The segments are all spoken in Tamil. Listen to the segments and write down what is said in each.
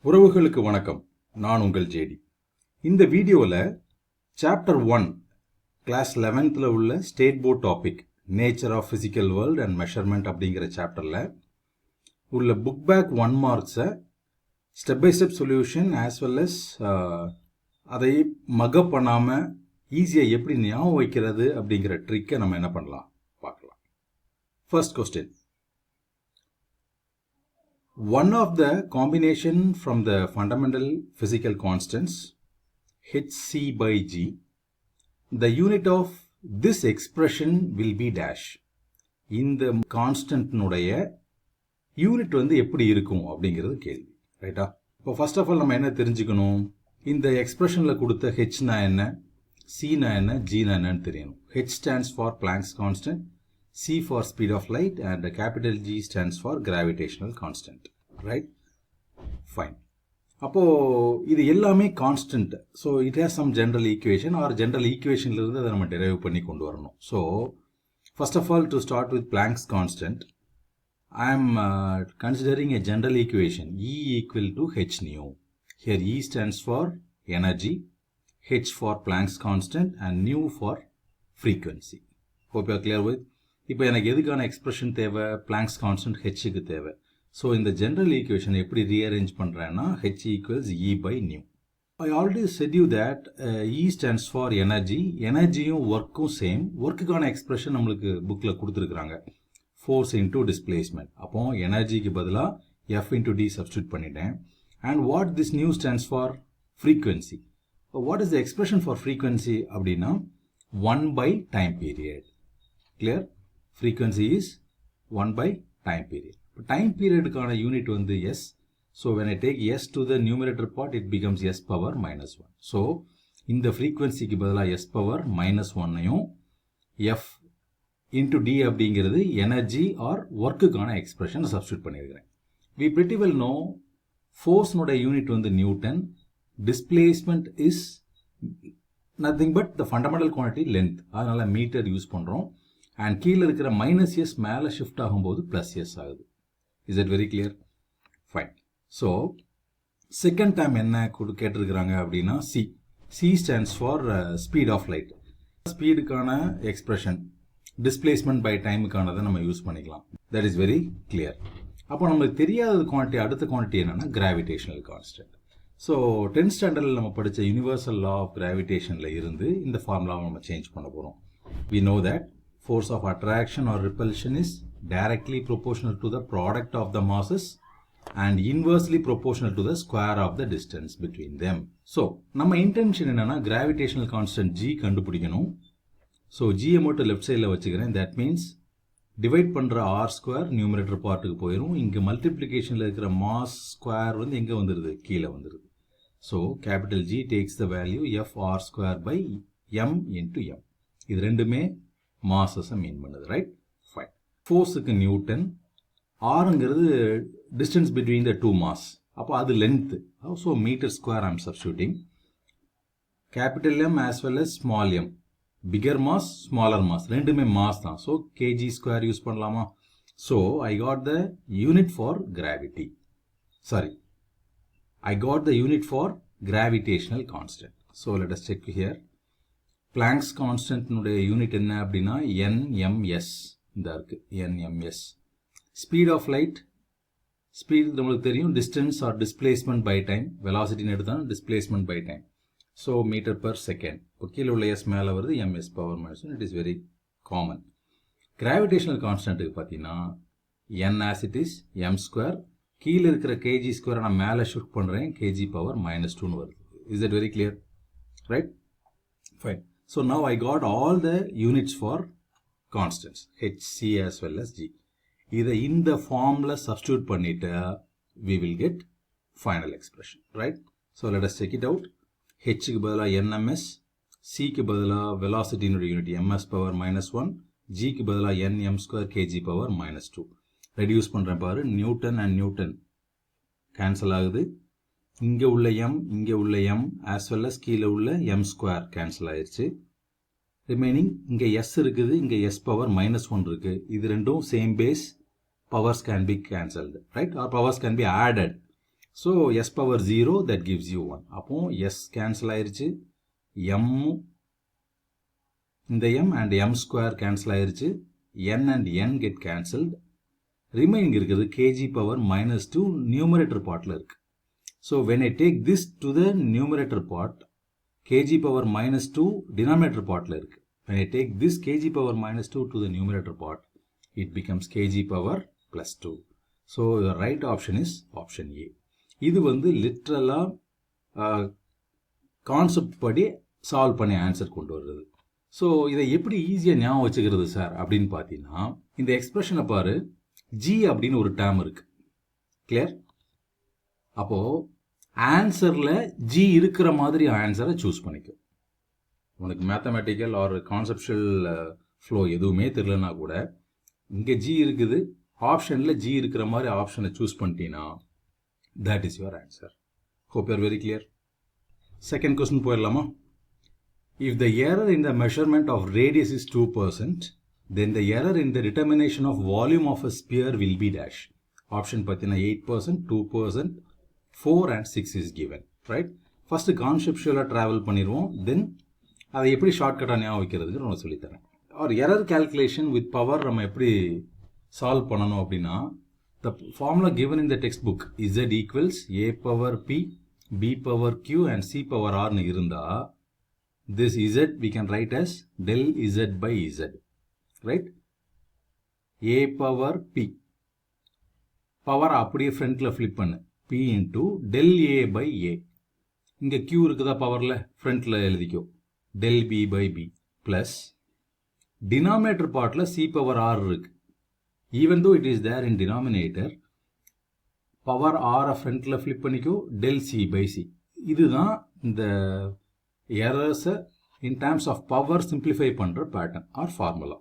உறவுகளுக்கு வணக்கம். நான் உங்கள் ஜேடி. இந்த வீடியோவில் சாப்டர் 1 கிளாஸ் 11th உள்ள state board topic nature of physical world and measurement அப்படிங்கிற சாப்டரில் உள்ள புக் பேக் 1 மார்க்ஸை step by step solution as well as அதை மக்கப் பண்ணாமல் ஈஸியாக எப்படி ஞாபகம் வைக்கிறது அப்படிங்கிற ட்ரிக்கை நம்ம என்ன பண்ணலாம் பார்க்கலாம். First question. One of the combination from the fundamental physical constants hc by g, the unit of this expression will be dash. இந்த கான்ஸ்டன்ட் உடைய யூனிட் எப்படி இருக்கும் அப்படிங்கிறது கேள்வி, ரைட்டா? இப்போ ஃபர்ஸ்ட் ஆஃப் ஆல் நம்ம என்ன தெரிஞ்சுக்கணும், இந்த எக்ஸ்பிரஷனில் கொடுத்த ஹெச்னா என்ன, சினா என்ன, ஜினா என்னன்னு தெரியணும். H stands for blanks constant, C for speed of light, and capital G stands for gravitational constant, right? Fine. அப்போ இது எல்லாமே constant. So it has some general equation or general ஈக்குவேஷன்லேருந்து அதை நம்ம டெரைவ் பண்ணி கொண்டு வரணும். So first of all to start with Planck's constant, I am considering a general equation E equal to h nu. Here E stands for energy, h for Planck's constant, and nu for frequency. Hope you are clear with. இப்போ எனக்கு எதுக்கான எக்ஸ்பிரஷன் தேவை, பிளாங்க்ஸ் கான்ஸ்டன்ட் ஹெச்சுக்கு தேவை. ஸோ இந்த ஜென்ரல் ஈக்குவேஷன் எப்படி ரீஅரேஞ்ச் பண்ணுறேன்னா H equals E by nu. I already set you that E stands for energy. எனர்ஜியும் ஒர்க்கும் சேம். ஒர்க்குக்கான எக்ஸ்பிரஷன் நம்மளுக்கு புக்கில் கொடுத்துருக்குறாங்க, ஃபோர்ஸ் இன்டூ டிஸ்பிளேஸ்மெண்ட். அப்போ எனர்ஜிக்கு பதிலாக எஃப் இன்டூ டி சப்ஸ்டியூட் பண்ணிட்டேன். And what this new stands for frequency. What is the expression for frequency அப்படின்னா 1 by time period. Clear? Frequency is 1 by time period. Time period கான unit S. So when I take S to the numerator part, it becomes S power minus 1. So இந்த frequencyக்கு பதிலாக S power minus 1ஐயும் F into D அப்படிங்கிறது energy or work கான expression substitute பண்ணியிருக்கிறேன். We pretty well know force நோட unit Newton. Displacement is nothing but the fundamental quantity length. அதனால மீட்டர் யூஸ் பண்ணுறோம். அண்ட் கீழே இருக்கிற மைனஸ் எஸ் மேலே ஷிஃப்ட் ஆகும்போது ப்ளஸ் எஸ் ஆகுது. Is it very clear? Fine. So second time என்ன கேட்டிருக்கிறாங்க அப்படின்னா c. C stands for speed of light. ஸ்பீடுக்கான எக்ஸ்பிரஷன் டிஸ்பிளேஸ்மெண்ட் பை டைமுக்கானதை நம்ம யூஸ் பண்ணிக்கலாம். That is very clear. அப்போ நம்மளுக்கு தெரியாத குவான்டிட்டி, அடுத்த குவான்டிட்டி என்னன்னா கிராவிடேஷனல் கான்ஸ்டன்ட். ஸோ 10th ஸ்டாண்டர்டில் நம்ம படித்த யூனிவர்சல் லா ஆஃப் கிராவிடேஷனில் இருந்து இந்த ஃபார்முலாவை நம்ம சேஞ்ச் பண்ண போகிறோம். We know that force of attraction or repulsion is directly proportional to the product of the masses and inversely proportional to the square of the distance between them. So, நம்ம intention என்னன்னா gravitational constant G கண்டுபிடிக்கணும். So, G மட்டும் left sideல வச்சுக்கிறேன். That means divide பண்ற R square numerator பார்ட்டுக்கு போயிரும். இங்க multiplicationல இருக்கிற mass square எங்க வந்துருது, கீழே வந்துருது. So, capital G takes the value F R square by M into M. இது ரெண்டுமே மாஸஸை மீன் பண்ணுது, ரைட்? ஃபைன். ஃபோர்ஸுக்கு நியூட்டன், ஆருங்கிறது distance between the two mass, அப்போ அது length. So metre square I'm substituting. Capital M as well as small m. Bigger mass, smaller mass, ரெண்டுமே மாஸ் தான். ஸோ கேஜி ஸ்கொயர் யூஸ் பண்ணலாமா? So I got the unit for gravity. Sorry, I got the unit for gravitational constant. So let us check here. Planck's கான்ஸ்டன்ட்னுடைய யூனிட் என்ன அப்படின்னா NMS. இந்த இருக்கு NMS. Speed of light, speed நம்மளுக்கு தெரியும், distance or displacement by time. வெலாசிட்டின்னு எடுத்தாலும் displacement by time. So metre per second. இப்போ கீழே உள்ள எஸ் மேலே வருது MS power minus 1. It is very common. Gravitational கான்ஸ்டன்ட்டுக்கு பார்த்தீங்கன்னா N as it is M square. கீழே இருக்கிற கேஜி ஸ்கொயர் நான் மேலே ஷிஃப்ட் பண்ணுறேன், கேஜி பவர் minus 2 வருது. Is that very clear? Right? Fine. So now I got all the units for constants, H, C as well as G. இதை இந்த formula substitute பண்ணிட்டு we will get final expression, right? So let us check it out. H க்கு பதிலா NMS, C க்கு பதிலா velocity unit MS power minus 1, G க்கு பதிலா NM square kg power minus 2. Reduce பண்றேன் பாரு, Newton and Newton cancel ஆகுது. இங்கே உள்ள M, இங்கே உள்ள M as well as கீழே உள்ள M square cancel ஆயிடுச்சு. ரிமைனிங் இங்கே S இருக்குது, இங்கே S power minus 1 இருக்கு. இது ரெண்டும் same base, powers can be cancelled, right? Or powers can be added. So s power 0 that gives you 1. அப்போ s cancel ஆயிருச்சு, m இந்த m and m square cancel ஆயிருச்சு, n and n get cancelled. Remaining இருக்குது kg power minus 2 numerator partல இருக்கு. So when I take this to the numerator part, kg power minus 2 denominator partல இருக்கு. When I take this kg power minus 2 to the numerator part, it becomes kg power plus 2. So the right option is option A. இது வந்து லிட்ரலா கான்செப்ட் படி சால்வ் பண்ணி ஆன்சர் கொண்டு வருது. ஸோ இதை எப்படி ஈஸியாக ஞாபகம் வச்சுக்கிறது சார் அப்படின்னு பார்த்தீங்கன்னா, இந்த எக்ஸ்பிரஷனை பாரு, ஜி அப்படின்னு ஒரு டேர்ம் இருக்கு. கிளியர்? அப்போ ஆன்சரில் ஜி இருக்கிற மாதிரி ஆன்சரை சூஸ் பண்ணிக்கும். உனக்கு மேத்தமெட்டிக்கல் ஆர் கான்செப்ஷுவல் ஃப்ளோ எதுவுமே தெரியலனா கூட இங்கே ஜி இருக்குது, ஆப்ஷனில் ஜி இருக்கிற மாதிரி ஆப்ஷனை சூஸ் பண்ணிட்டீங்கன்னா that is your answer. Hope you are very clear. Second question போயிடலாமா? If the error in the measurement of radius is 2%, then the error in the determination of volume of a sphere will be dash. Option பார்த்தீங்கன்னா 8%, 2%, 4 and 6 is given. Right? First conceptual travel பண்ணிடுவோம், then அதை எப்படி ஷார்ட்கட்டாக ஞாபகம் வைக்கிறதுக்கு நான் சொல்லித்தரேன். ஒரு எரர் calculation with power நம்ம எப்படி சால்வ் பண்ணணும் அப்படின்னா, the formula given in the textbook z equals a power p, b power q and c power r னு இருந்தா, this z we can write as del z by z, right? a power p, power அப்படியே ஃப்ரண்ட்ல ஃபிளிப் பண்ணு, p into del a by a. இங்க q இருக்குதா பவர்ல, ஃப்ரண்ட்ல எழுதிக்கோ, del b by b plus denominator partல c power r இருக்கு. Even though it is there in denominator, power r ஃப்ரண்ட்ல ஃபிளிப் பண்ணிக்கோ, del c by c. இதுதான் இந்த எரர்ஸை in terms of power simplify பண்ணுற பேட்டர்ன் ஆர் ஃபார்முலா.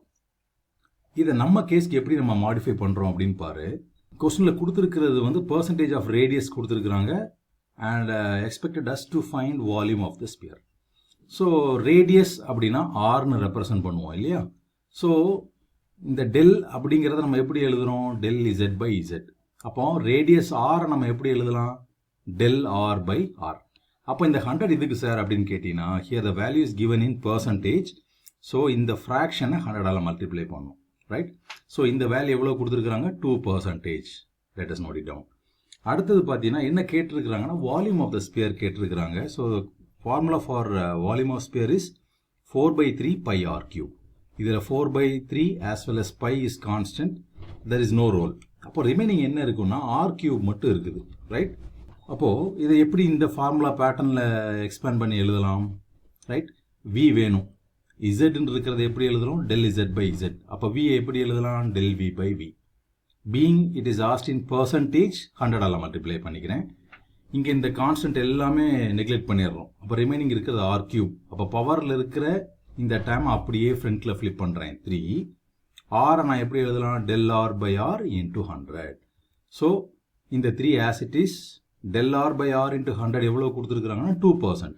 இதை நம்ம கேஸ்க்கு எப்படி நம்ம மாடிஃபை பண்ணுறோம் அப்படின்னு பாரு. கொஸ்டினில் கொடுத்துருக்கிறது வந்து பர்சன்டேஜ் ஆஃப் ரேடியஸ் கொடுத்துருக்குறாங்க and expected as to find volume of the sphere. So radius அப்படின்னா ஆர்னு ரெப்ரசன்ட் பண்ணுவோம் இல்லையா? ஸோ இந்த டெல் அப்படிங்கிறத நம்ம எப்படி எழுதுறோம், டெல் இசட் பை இசட். அப்போ ரேடியஸ் ஆர் நம்ம எப்படி எழுதலாம், டெல் ஆர் பை ஆர். அப்போ இந்த 100 இதுக்கு சார் அப்படின்னு கேட்டீங்கன்னா, here the value is given in percentage. So இந்த ஃப்ராக்ஷனை 100ஆல் மல்டிப்ளை பண்ணணும், ரைட்? ஸோ இந்த வேல்யூ எவ்வளோ கொடுத்துருக்குறாங்க, 2%. Let us note it down. அடுத்தது பார்த்தீங்கன்னா என்ன கேட்டிருக்கிறாங்கன்னா, வால்யூம் ஆஃப் த ஸ்பியர் கேட்டிருக்கிறாங்க. So formula for volume of sphere is 4/3 pi r cube. இதில் 4/3 as well as pi is constant, there is no role. அப்போ ரிமைனிங் என்ன இருக்குன்னா ஆர் கியூப் மட்டும் இருக்குது, ரைட்? அப்போது இதை எப்படி இந்த ஃபார்முலா பேட்டர்னில் எக்ஸ்பேண்ட் பண்ணி எழுதலாம், ரைட்? வி வேணும், இசட்னு இருக்கிறத எப்படி எழுதுறோம், டெல் இசட் பை இசட். அப்போ வி எப்படி எழுதலாம், del V by V. Being it is asked in percentage 100ஆல் மல்டிப்ளை பண்ணிக்கிறேன். இங்கே இந்த கான்ஸ்டன்ட் எல்லாமே நெக்லெக்ட் பண்ணிடுறோம். அப்போ ரிமைனிங் இருக்கிறது ஆர் கியூப். அப்போ பவரில் இருக்கிற இந்த டைம் அப்படியே ஃப்ரண்ட்ல ஃபிளிப் பண்ணுறேன், 3. ஆரை நான் எப்படி எழுதலாம், del R by R into 100. So இந்த 3 as it is, del R by R into 100 எவ்வளோ கொடுத்துருக்குறாங்கன்னா 2%.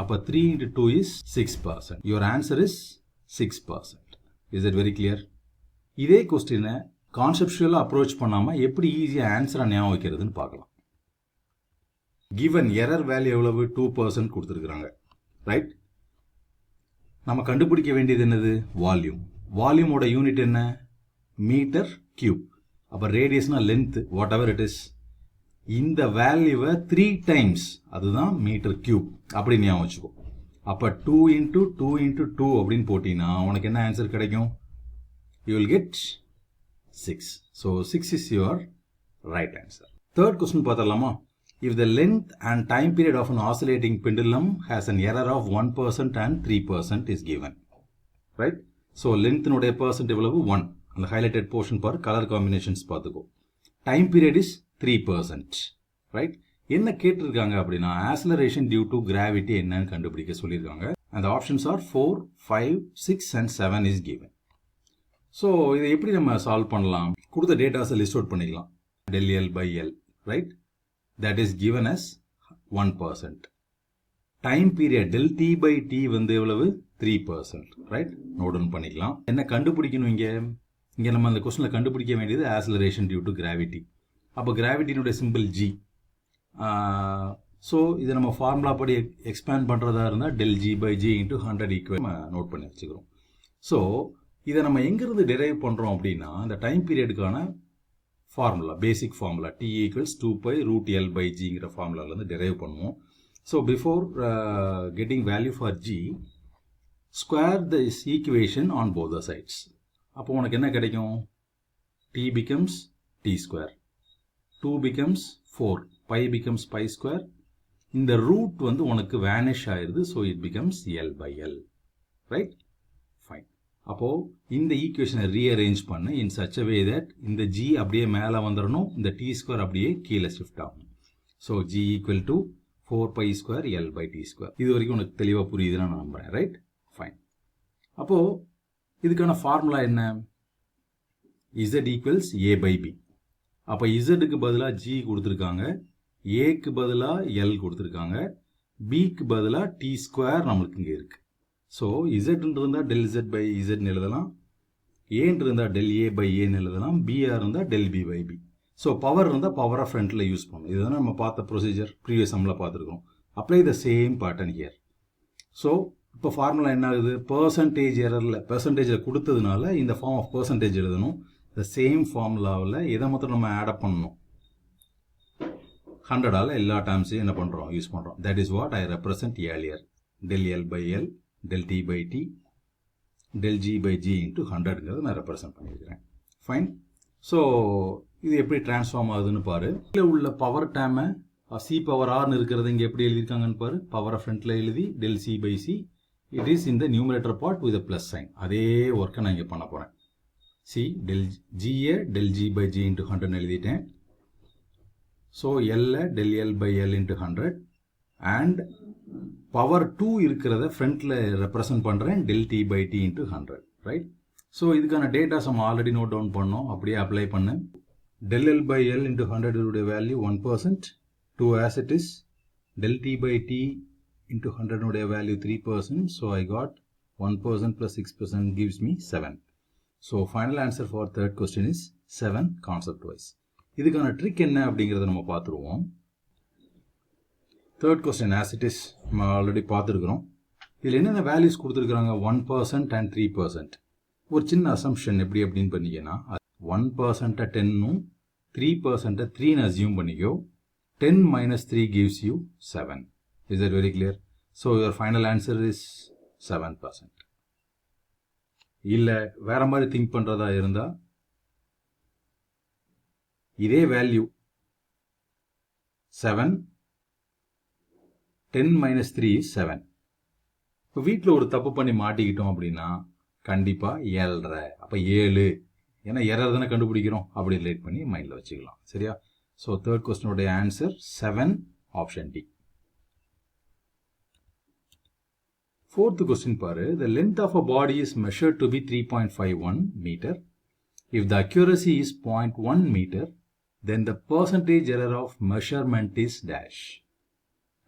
அப்போ 3 into 2 is 6%. Your answer is 6%. Is it very clear? இதே கொஸ்டினை கான்செப்சுவலாக அப்ரோச் பண்ணாமல் எப்படி ஈஸியாக ஆன்சரை ஞாபகம் வைக்கிறதுன்னு பார்க்கலாம். கிவன் எரர் வேல்யூ எவ்வளவு, 2% கொடுத்துருக்குறாங்க, ரைட்? நம்ம கண்டுபிடிக்க வேண்டியது என்னது, வால்யூம். வால்யூமோட யூனிட் என்ன, மீட்டர் கியூப். அப்போ ரேடியஸ்னா length, whatever it is. இந்த வேல்யூவை 3 times, அதுதான் மீட்டர் கியூப் அப்படின்னு ஞாபகம் வச்சுக்கோ. அப்போ 2 into 2 into 2 அப்படின்னு போட்டிங்கன்னா உனக்கு என்ன ஆன்சர் கிடைக்கும், you will get 6. So 6 is your right answer. Third question பார்த்துடலாமா? If the length and time period of an oscillating pendulum has an error of 1% and 3% is given, right? So length nuடைய percent எவ்வளவு, 1. அந்த highlighted portion பார், கலர் காம்பினேஷன்ஸ் பார்த்துக்கோ. Time period is 3%, right? என்ன கேட்டிருக்காங்க அப்படின்னா, ஆக்சலரேஷன் டியூ டு கிராவிட்டி என்னன்னு கண்டுபிடிக்க சொல்லியிருக்காங்க. அந்த options are 4, 5, 6 and 7 is given. So இதை எப்படி நம்ம சால்வ் பண்ணலாம், கொடுத்த டேட்டாஸை லிஸ்ட் அவுட் பண்ணிக்கலாம். del L by L, right? That is given as 1%. Time period del t by t வந்து எவ்வளவு, 3%, right? நோட் டவுன் பண்ணிக்கலாம். என்ன கண்டுபிடிக்கணும் இங்கே நம்ம அந்த கொஸ்டினில் கண்டுபிடிக்க வேண்டியது ஆக்சலரேஷன் டியூ டு கிராவிட்டி. அப்போ கிராவிட்டியினுடைய சிம்பிள் g. ஸோ இதை நம்ம ஃபார்முலா படி எக்ஸ்பேண்ட் பண்ணுறதா இருந்தால் del g by g into 100 equal note பண்ணி வச்சுக்கிறோம். ஸோ இதை நம்ம எங்கேருந்து டெரைவ் பண்ணுறோம் அப்படின்னா இந்த டைம் பீரியடுக்கான formula basic formula t equals 2 pi root L by gங்கிற ஃபார்முலாவிலேருந்து டெரைவ் பண்ணுவோம். So before getting value for g square this equation on both the sides. அப்போ உனக்கு என்ன கிடைக்கும்? t becomes t square, 2 becomes 4, pi becomes pi square. இந்த ரூட் வந்து உனக்கு வேனிஷ் ஆயிருது. So it becomes L by L, right? Fine. அப்போ இந்த ஈக்குவேஷனை ரீஅரேஞ்ச் பண்ணு in such a way that இந்த g அப்படியே மேலே வந்துடணும், இந்த t ஸ்கொயர் அப்படியே கீழே ஷிஃப்ட் ஆகணும். So g equal to 4 pi square L by t square. இது வரைக்கும் உனக்கு தெளிவாக புரியுதுன்னு நான் நம்புறேன், ரைட்? ஃபைன். அப்போ இதுக்கான ஃபார்முலா என்ன? z equals a by b. அப்போ இசட்டுக்கு பதிலாக g கொடுத்துருக்காங்க, ஏக்கு பதிலாக எல் கொடுத்துருக்காங்க, பிக்கு பதிலாக டி ஸ்கொயர் நம்மளுக்கு இங்கே இருக்குது. ஸோ இசட்ன்னு இருந்தால் del z by zன்னு எழுதலாம், ஏன்னு இருந்தால் del a by ஏன்னு எழுதலாம், பிஆர் இருந்தால் del b by b. So power இருந்தால் பவரை ஃப்ரண்ட்டில் யூஸ் பண்ணணும். இதுதான் நம்ம பார்த்த ப்ரொசீஜர், ப்ரீவியஸ் சம்மில் பார்த்துருக்கோம். Apply the same pattern here. So இப்போ ஃபார்முலா என்ன ஆகுது? பெர்சன்டேஜ் எரரில் பெர்சன்டேஜில் கொடுத்ததுனால இந்த ஃபார்ம் ஆஃப் பெர்சன்டேஜ் எழுதணும். இந்த சேம் ஃபார்முலாவில் எதை மாத்திரம் நம்ம ஆட் பண்ணணும்? 100ஆல் எல்லா டேர்ம்ஸையும் என்ன பண்ணுறோம்? யூஸ் பண்ணுறோம். That is what I represent earlier. del L by L, del T by T, del G by G into 100ங்கிறத நான் ரெப்ரசன்ட் பண்ணியிருக்கிறேன். ஃபைன். ஸோ இது எப்படி டிரான்ஸ்ஃபார்ம் ஆகுதுன்னு பாரு. இதில் உள்ள பவர் டேமை சி பவர் ஆர்னு இருக்கிறது இங்கே எப்படி எழுதியிருக்காங்கன்னு பாரு. பவரை ஃப்ரண்ட்டில் எழுதி del C by C. It is இந்த numerator part with plus sign. அதே ஒர்க்கை நான் இங்கே பண்ண போகிறேன். சி del G-ஐ del G by G into 100 எழுதிட்டேன். ஸோ L-ஐ del L by L into 100 and power 2 இருக்கிறத ஃப்ரண்ட்டில் ரெப்ரசன்ட் பண்ணுறேன் del T by T into 100, right? So இதுக்கான டேட்டாஸ் நம்ம ஆல்ரெடி நோட் டவுன் பண்ணோம். அப்படியே அப்ளை பண்ணு. del L by L into 100 உடைய value 1%, 2 as it is. del T by T into 100 உடைய value 3%. So I got 1% plus 6% gives me 7. So final answer for third question is 7 concept wise. இதுக்கான ட்ரிக் என்ன அப்படிங்கிறத நம்ம பார்த்துருவோம். Third question as it is நம்ம ஆல்ரெடி பார்த்துருக்குறோம். இதில் என்னென்ன வேல்யூஸ் கொடுத்துருக்குறாங்க? 1% and 3%. ஒரு சின்ன அசம்ஷன் எப்படி அப்படின்னு பண்ணிங்கன்னா 1% 10னும் 3% 3ன்னு அசியூம் பண்ணிக்கோ. 10 minus 3 gives you 7. Is that very clear? So your final answer is 7%. இல்லை வேற மாதிரி திங்க் பண்ணுறதா இருந்தால் இதே வேல்யூ 7, 10 minus 3 is 7. இப்போ வீட்டில் ஒரு தப்பு பண்ணி மாட்டிக்கிட்டோம் அப்படின்னா கண்டிப்பாக 7.5. அப்போ 7, ஏன்னா எரர் தானே கண்டுபிடிக்கிறோம், அப்படி ரிலேட் பண்ணி மைண்டில் வச்சுக்கலாம். சரியா? ஸோ தேர்ட் கொஸ்டினுடைய answer 7, option D. Fourth question பாரு. The length of a body is measured to be 3.51 meter. If the accuracy is 0.1 meter, then the percentage error of measurement is dash.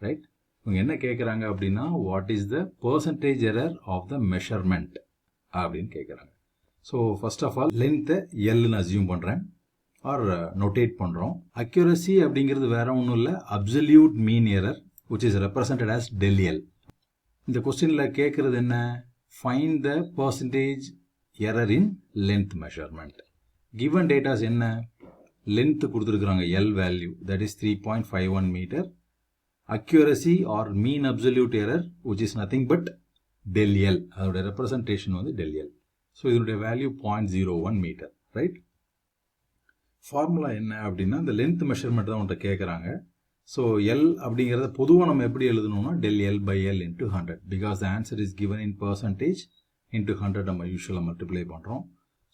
Right? இவங்க என்ன கேட்குறாங்க அப்படின்னா what is the percentage error of the measurement அப்படின்னு கேட்குறாங்க. ஸோ ஃபர்ஸ்ட் ஆஃப் ஆல் லென்த்தை எல்னு அசியூம் பண்ணுறேன் ஆர் நோட்டேட் பண்ணுறோம். அக்யூரசி அப்படிங்கிறது வேற ஒன்றும் இல்லை, absolute mean error which is represented as del L. இந்த கொஸ்டினில் கேட்குறது என்ன? Find the percentage error in length measurement. Given datas என்ன? லென்த் கொடுத்துருக்குறாங்க L value, that is 3.51 metre. Accuracy or mean absolute error which is nothing but del L. அதோட ரெப்ரசன்டேஷன் வந்து del L. ஸோ இதனுடைய வேல்யூ 0.01 மீட்டர், ரைட்? ஃபார்முலா என்ன அப்படின்னா இந்த லென்த் மெஷர்மெண்ட் தான் உன்கிட்ட கேட்குறாங்க. ஸோ எல் அப்படிங்கிறத பொதுவாக நம்ம எப்படி எழுதணும்னா del L by L into 100. Because the answer is given in percentage into 100 நம்ம யூஸ்வலாக மல்டிப்ளை பண்ணுறோம்.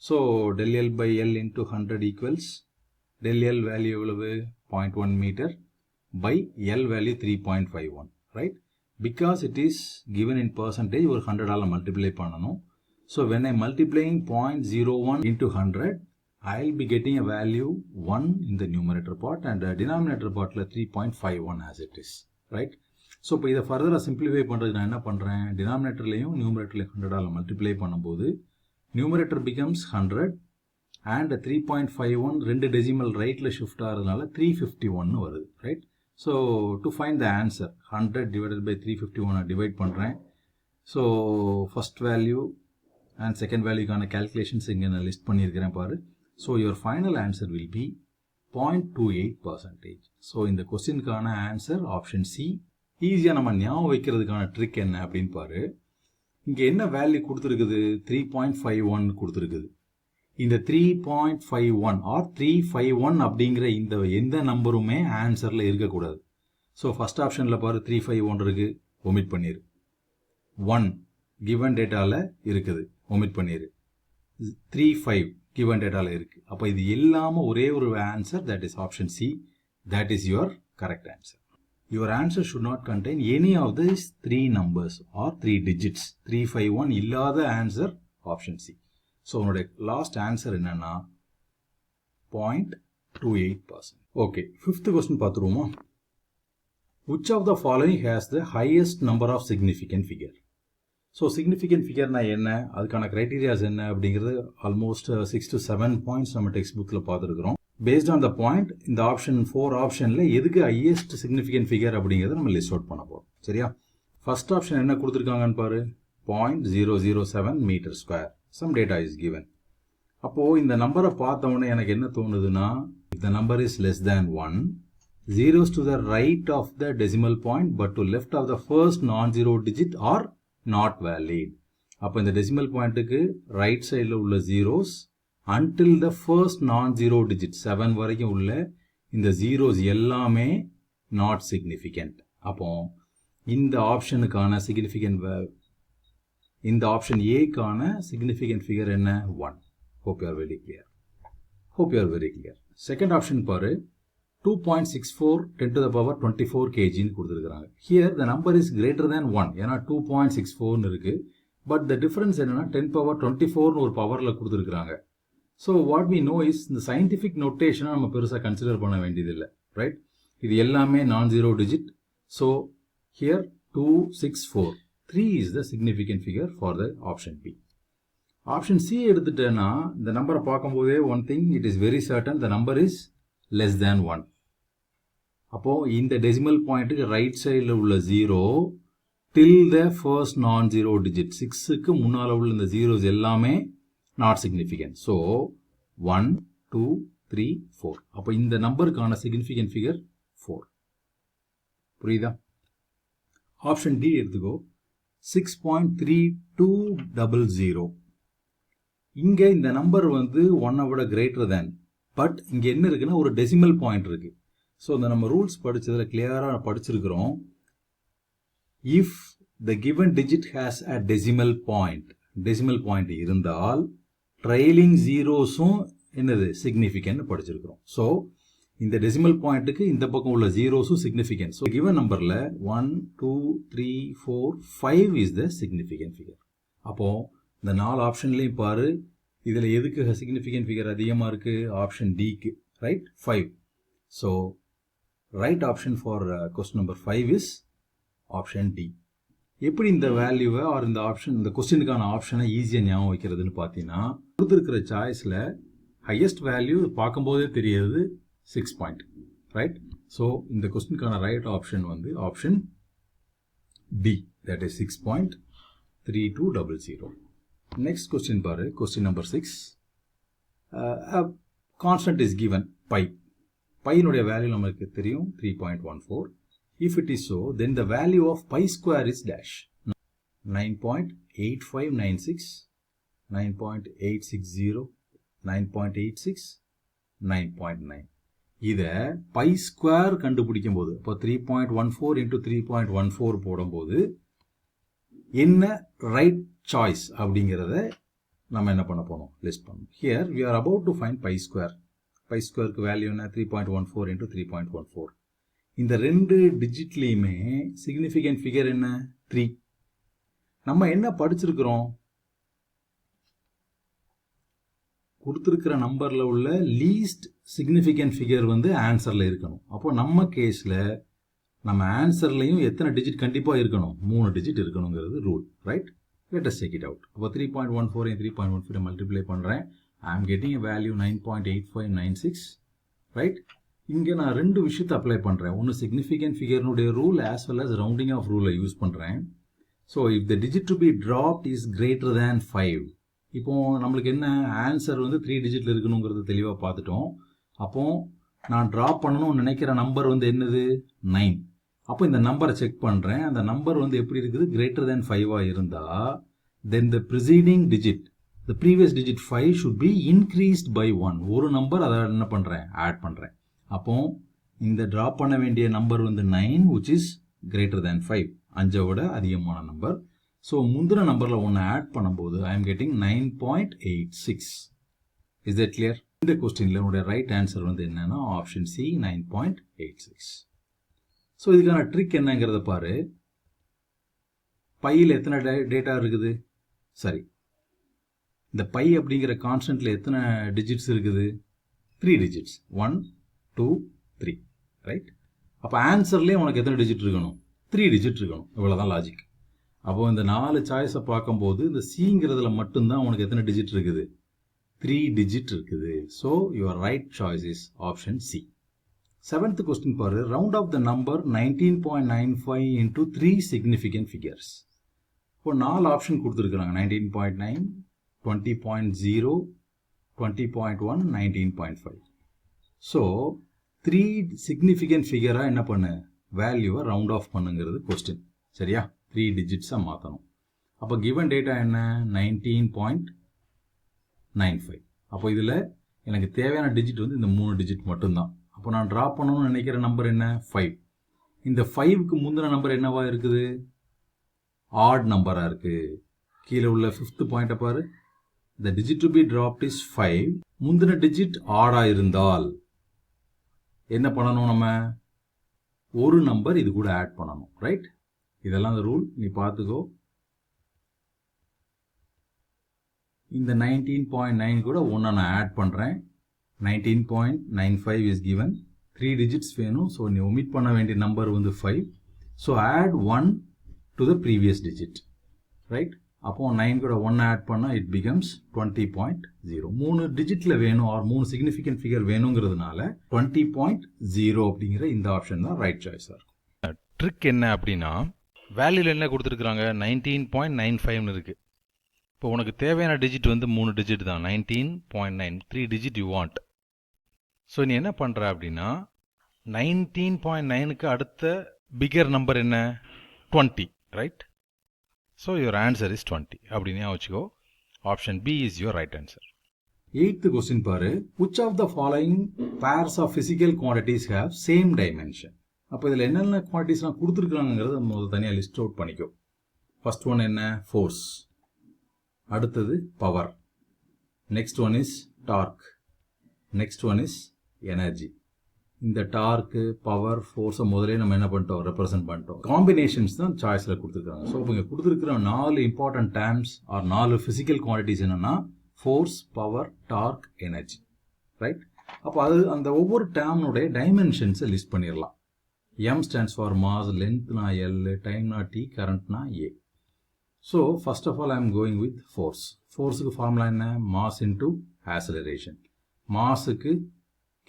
So del L by L into 100 equals del L value எவ்வளவு? 0.1 metre by L value 3.51, right? Because it is given in percentage ஒரு 100ஆல் மல்டிப்ளை பண்ணணும். So when I multiplying 0.01 into 100, I'll be getting a value 1 in the numerator part and denominator partல 3.51 as it is, right? So இப்போ இதை ஃபர்தராக சிம்பிளிஃபை பண்ணுறதுக்கு நான் என்ன பண்ணுறேன்? டினாமினேட்டர்லையும் நியூமரேட்டர்லையும் 100ஆல் மல்டிப்ளை பண்ணும்போது நியூமரேட்டர் பிகம்ஸ் 100 அண்ட் 3.51 2 டெசிமல் ரைட்டில் ஷிஃப்ட் ஆகிறதுனால 351 வருது, right? So to find the answer, 100 divided by 351 divide பண்றேன். So first value and second value கான calculations இங்க நான் list பண்ணியிருக்கிறேன் பாரு. So your final answer will be 0.28%. So இந்த question கான answer option C. ஈஸியா நம்ம ஞாபகம் வைக்கிறதுக்கான ட்ரிக் என்ன அப்படின்னு பாரு. இங்க என்ன வேல்யூ கொடுத்துருக்குது? 3.51 கொடுத்துருக்குது. இந்த 3.51 or 351 அப்படிங்கிற இந்த எந்த நம்பருமே ஆன்சர்ல இருக்கக்கூடாது. ஸோ ஃபர்ஸ்ட் ஆப்ஷன்ல பாரு 351 இருக்கு, ஒமிட் பண்ணிரு. 1 கிவன் டேட்டால இருக்குது, ஒமிட் பண்ணிரு. 35 கிவன் டேட்டால இருக்கு. அப்போ இது எல்லாமே ஒரே ஒரு answer, that is option C. That is your correct answer. Your answer should not contain any of these 3 numbers or 3 digits. 351 இல்லாத ஆன்சர் ஆப்ஷன் சி. ஸோ உன்னோட லாஸ்ட் ஆன்சர் என்னன்னா 0.28%. ஓகே, ஃபிஃப்த் கொஸ்டின் பார்த்துருவோமா? Which of the following has the highest number of significant figure? So significant ஃபிகர்னா என்ன, அதுக்கான கிரைட்டீரியாஸ் என்ன அப்படிங்கிறது ஆல்மோஸ்ட் 6 to 7 பாயிண்ட்ஸ் நம்ம டெக்ஸ்ட் புக்கில் பார்த்துருக்குறோம். பேஸ்ட் ஆன் த பாயிண்ட் இந்த ஆப்ஷன் 4 ஆப்ஷனில் எதுக்கு ஹையஸ்ட் சிக்னிஃபிகண்ட் ஃபிகர் அப்படிங்கிறத நம்ம லிஸ்ட் அவுட் பண்ண போகிறோம். சரியா? ஃபர்ஸ்ட் ஆப்ஷன் என்ன கொடுத்துருக்காங்கன்னு பாரு, 0.007 metre square. Some data is given. அப்போது இந்த நம்பரை பார்த்த உடனே எனக்கு என்ன தோணுதுன்னா, if the number is less than 1, zeros to the right of the decimal point but to left of the first non-zero digit are not valid. அப்போ இந்த டெசிமல் பாயிண்ட்டுக்கு ரைட் சைடில் உள்ள zeros until the first non-zero digit 7 வரைக்கும் உள்ள இந்த ஜீரோஸ் எல்லாமே not significant. அப்போ இந்த ஆப்ஷனுக்கான சிக்னிஃபிகண்ட், இந்த ஆப்ஷன் ஏக்கான சிக்னிஃபிகண்ட் ஃபிகர் என்ன? 1. Hope you are very clear. Hope you are very clear. Second option பாரு, 2.64 10 to the power 24 kg கொடுத்துருக்காங்க. Here the number is greater than 1. ஏன்னா 2.64 இருக்கு. பட் the difference என்னன்னா 10 power 24 ஒரு பவரில் கொடுத்துருக்காங்க. So what we know is, இந்த சயின்டிஃபிக் நோட்டேஷனை நம்ம பெருசாக கன்சிடர் பண்ண வேண்டியதில்லை, ரைட்? இது எல்லாமே non zero digit. So here 264 3 is the significant figure for the option B. Option C எடுத்துட்டேன்னா இந்த நம்பரை பார்க்கும்போதே one thing it is very certain, the number is less than 1. அப்போது இந்த டெசிமல் பாயிண்ட்டுக்கு ரைட் சைடில் உள்ள zero till the first non zero digit 6க்கு முன்னால் உள்ள இந்த ஜீரோஸ் எல்லாமே நாட் சிக்னிஃபிகண்ட். ஸோ 1 2 3 4. அப்போ இந்த நம்பருக்கான சிக்னிஃபிகண்ட் ஃபிகர் 4. புரியுதா? ஆப்ஷன் டி எடுத்துக்கோ, 6.3200. இங்கே இந்த நம்பர் வந்து 1 விட கிரேட்டர் தேன், பட் இங்கே என்ன இருக்குன்னா ஒரு டெசிமல் பாயிண்ட் இருக்கு. ஸோ இந்த நம்ம ரூல்ஸ் படித்ததில் கிளியராக படிச்சிருக்கிறோம். If the given digit has a decimal point இருந்தால் ட்ரைலிங் ஜீரோஸும் என்னது சிக்னிஃபிகண்ட் படிச்சிருக்கிறோம். ஸோ இந்த டெசிமல் பாயிண்ட்டுக்கு இந்த பக்கம் உள்ள ஜீரோஸும் சிக்னிஃபிகண்ட். ஸோ கிவன் நம்பரில் 1 2 3 4 5 இஸ் த சிக்னிஃபிகண்ட் ஃபிகர். அப்போது இந்த 4 ஆப்ஷன்லையும் பாரு, இதில் எதுக்கு சிக்னிஃபிகண்ட் ஃபிகர் அதிகமாக இருக்குது? ஆப்ஷன் டிக்கு, right? 5. So right option for question number 5 is option D. எப்படி இந்த வேல்யூவை ஆர் இந்த ஆப்ஷன், இந்த கொஸ்டினுக்கான ஆப்ஷனை ஈஸியாக ஞாபகம் வைக்கிறதுன்னு பார்த்தீங்கன்னா, கொடுத்துருக்கிற சாய்ஸில் ஹையஸ்ட் வேல்யூ பார்க்கும்போதே தெரியுது 6 பாயிண்ட், ரைட்? ஸோ இந்த கொஸ்டினுக்கான ரைட் ஆப்ஷன் வந்து option D, that is 6.3200. Next question பாரு, question number 6. Constant is given pi. பையனுடைய வேல்யூ நமக்கு தெரியும் 3.14. If it is so, then the value of pi square is dash. 9.8596, 9.860, 9.86, 9.9. இதை பை ஸ்கொயர் கண்டுபிடிக்கும் போது, இப்போ 3.14 into 3.14 போடும்போது என்ன ரைட் சாய்ஸ் அப்படிங்கிறத நம்ம என்ன பண்ண போனோம், லிஸ்ட் பண்ணணும். Here we are about to find pi square. Pi ஸ்கொயருக்கு வேல்யூ என்ன? 3.14 into 3.14. இந்த ரெண்டு டிஜிட்லேயுமே சிக்னிஃபிகண்ட் ஃபிகர் என்ன? 3. நம்ம என்ன படிச்சிருக்கிறோம்? கொடுத்துருக்கிற நம்பரில் உள்ள லீஸ்ட் சிக்னிஃபிகண்ட் ஃபிகர் வந்து ஆன்சரில் இருக்கணும். அப்போ நம்ம கேஸில் நம்ம ஆன்சர்லையும் எத்தனை டிஜிட் கண்டிப்பாக இருக்கணும்? 3 டிஜிட் இருக்கணுங்கிறது rule, right? Let us check it out. அப்போ 3.14 3.14 மல்டிப்ளை பண்ணுறேன். ஐ ஆம் கெட்டிங் எ வேல்யூ 9.8596, ரைட்? இங்கே நான் ரெண்டு விஷயத்தை அப்ளை பண்ணுறேன். ஒன்று சிக்னிஃபிகண்ட் ஃபிகர்னுடைய rule as well as rounding off ரூலை யூஸ் பண்ணுறேன். So if the digit to be dropped is greater than 5. இப்போ நம்மளுக்கு என்ன ஆன்சர் வந்து 3 டிஜிட்டில் இருக்கணுங்கிறது தெளிவாக பார்த்துட்டோம். அப்போ நான் ட்ராப் பண்ணணும்னு நினைக்கிற நம்பர் வந்து என்னது 9. அப்போ இந்த நம்பரை செக் பண்ணுறேன். அந்த நம்பர் வந்து எப்படி இருக்குது, கிரேட்டர் தேன் 5 இருந்தால் then the preceding digit, the previous digit 5 should be increased by 1. ஒரு நம்பர் அதை என்ன பண்ணுறேன், ஆட் பண்ணுறேன். அப்போ இந்த ட்ராப் பண்ண வேண்டிய நம்பர் வந்து 9 which is greater than 5, 5 விட அதிகமான நம்பர். ஸோ முந்தின நம்பரில் ஒன்று ஆட் பண்ணும்போது I am getting 9.86. Is that clear? இந்த கொஸ்டினில் உங்களுடைய ரைட் ஆன்சர் வந்து என்னன்னா ஆப்ஷன் சி 9.86. ஸோ இதுக்கான ட்ரிக் என்னங்கிறத பாரு. பையில் எத்தனை டேட்டா இருக்குது, சரி இந்த பை அப்படிங்கிற கான்ஸ்டன்ட்ல எத்தனை டிஜிட்ஸ் இருக்குது, 3 டிஜிட்ஸ், 1 2 3, ரைட்? அப்போ ஆன்சர்லேயே உனக்கு எத்தனை டிஜிட் இருக்கணும், 3 டிஜிட் இருக்கணும். இவ்வளோதான் லாஜிக். அப்போ இந்த 4 சாய்ஸை பார்க்கும்போது இந்த சிங்கிறதுல மட்டும்தான் உனக்கு எத்தனை டிஜிட் இருக்குது, 3 டிஜிட் இருக்குது. So your right choice is option C. 7th question பாரு. Round off the number 19.95 into 3 significant figures. இப்போ 4 ஆப்ஷன் கொடுத்துருக்குறாங்க. 19.9, 20.0, 20.1, 19.5. ஸோ 3 சிக்னிஃபிகண்ட் ஃபிகராக என்ன பண்ணு, வேல்யூவை ரவுண்ட் ஆஃப் பண்ணுங்கிறது கொஸ்டின். சரியா? 3 டிஜிட்ஸாக மாற்றணும். அப்போ கிவன் டேட்டா என்ன, 19.95. அப்போ இதில் எனக்கு தேவையான டிஜிட் வந்து இந்த 3 டிஜிட் மட்டும்தான். அப்போ நான் ட்ராப் பண்ணணும்னு நினைக்கிற நம்பர் என்ன, 5. இந்த 5க்கு முந்தின நம்பர் என்னவா இருக்குது, ஆட் நம்பராக இருக்குது. கீழே உள்ள 5th பாயிண்ட்டை பாரு. the digit to be dropped is 5. முந்தின டிஜிட் ஆடாக இருந்தால் என்ன பண்ணணும், நம்ம ஒரு நம்பர் இது கூட ஆட் பண்ணணும், ரைட்? இதெல்லாம் அந்த ரூல், நீ பார்த்துக்கோ. இந்த 19.9 கூட ஒன்று நான் ஆட் பண்ணுறேன். 19.95 is given. 3 digits வேணும். ஸோ நீ ஒமிட் பண்ண வேண்டிய நம்பர் வந்து 5. So add 1 to the previous digit, ரைட்? அப்போ 9 கூட 1 ஆட் பண்ணால் இட் பிகம்ஸ் 20.0. 3 டிஜிட்டில் வேணும் ஆர் 3 சிக்னிஃபிகண்ட் ஃபிகர் வேணுங்கிறதுனால 20.0 அப்படிங்கிற இந்த ஆப்ஷன் தான் ரைட் சாய்ஸாக இருக்கும். ட்ரிக் என்ன அப்படின்னா, வேல்யூவில் என்ன கொடுத்துருக்குறாங்க, 19.95 இருக்குது. இப்போ உனக்கு தேவையான டிஜிட் வந்து 3 டிஜிட் தான், 19.9, 3 டிஜிட் யூ வாண்ட். ஸோ நீ என்ன பண்ணுற அப்படின்னா 19.9க்கு அடுத்த பிகர் நம்பர் என்ன, 20, right? So your answer is 20 அப்படின்னு வச்சுக்கோ. Option B is your right answer. 8th question பாரு. which of the following pairs of physical quantities have same dimension? அப்போ இதில் என்னென்ன குவான்டிட்டிஸ்லாம் கொடுத்துருக்குறாங்கிறத முதல்ல தனியாக லிஸ்ட் அவுட் பண்ணிக்கோ. ஃபர்ஸ்ட் ஒன் என்ன, ஃபோர்ஸ். அடுத்தது power. Next one is torque. Next one is energy. இந்த டார்க்கு, பவர், ஃபோர்ஸை முதலே நம்ம என்ன பண்ணிட்டோம், ரெப்ரசென்ட் பண்ணிட்டோம். காம்பினேஷன்ஸ் தான் சாய்ஸில் கொடுத்துருக்காங்க. ஸோ இப்போ இங்கே கொடுத்துருக்கிற 4 important terms or 4 physical quantities என்னென்னா force, power, torque, energy, right? அப்போ அது அந்த ஒவ்வொரு டேர்ம்னுடைய டைமென்ஷன்ஸை லிஸ்ட் பண்ணிடலாம். M stands for mass, length na L, time na T, current na A. So first of all I am going with force. Force க்கு formula என்ன, mass into acceleration. Mass க்கு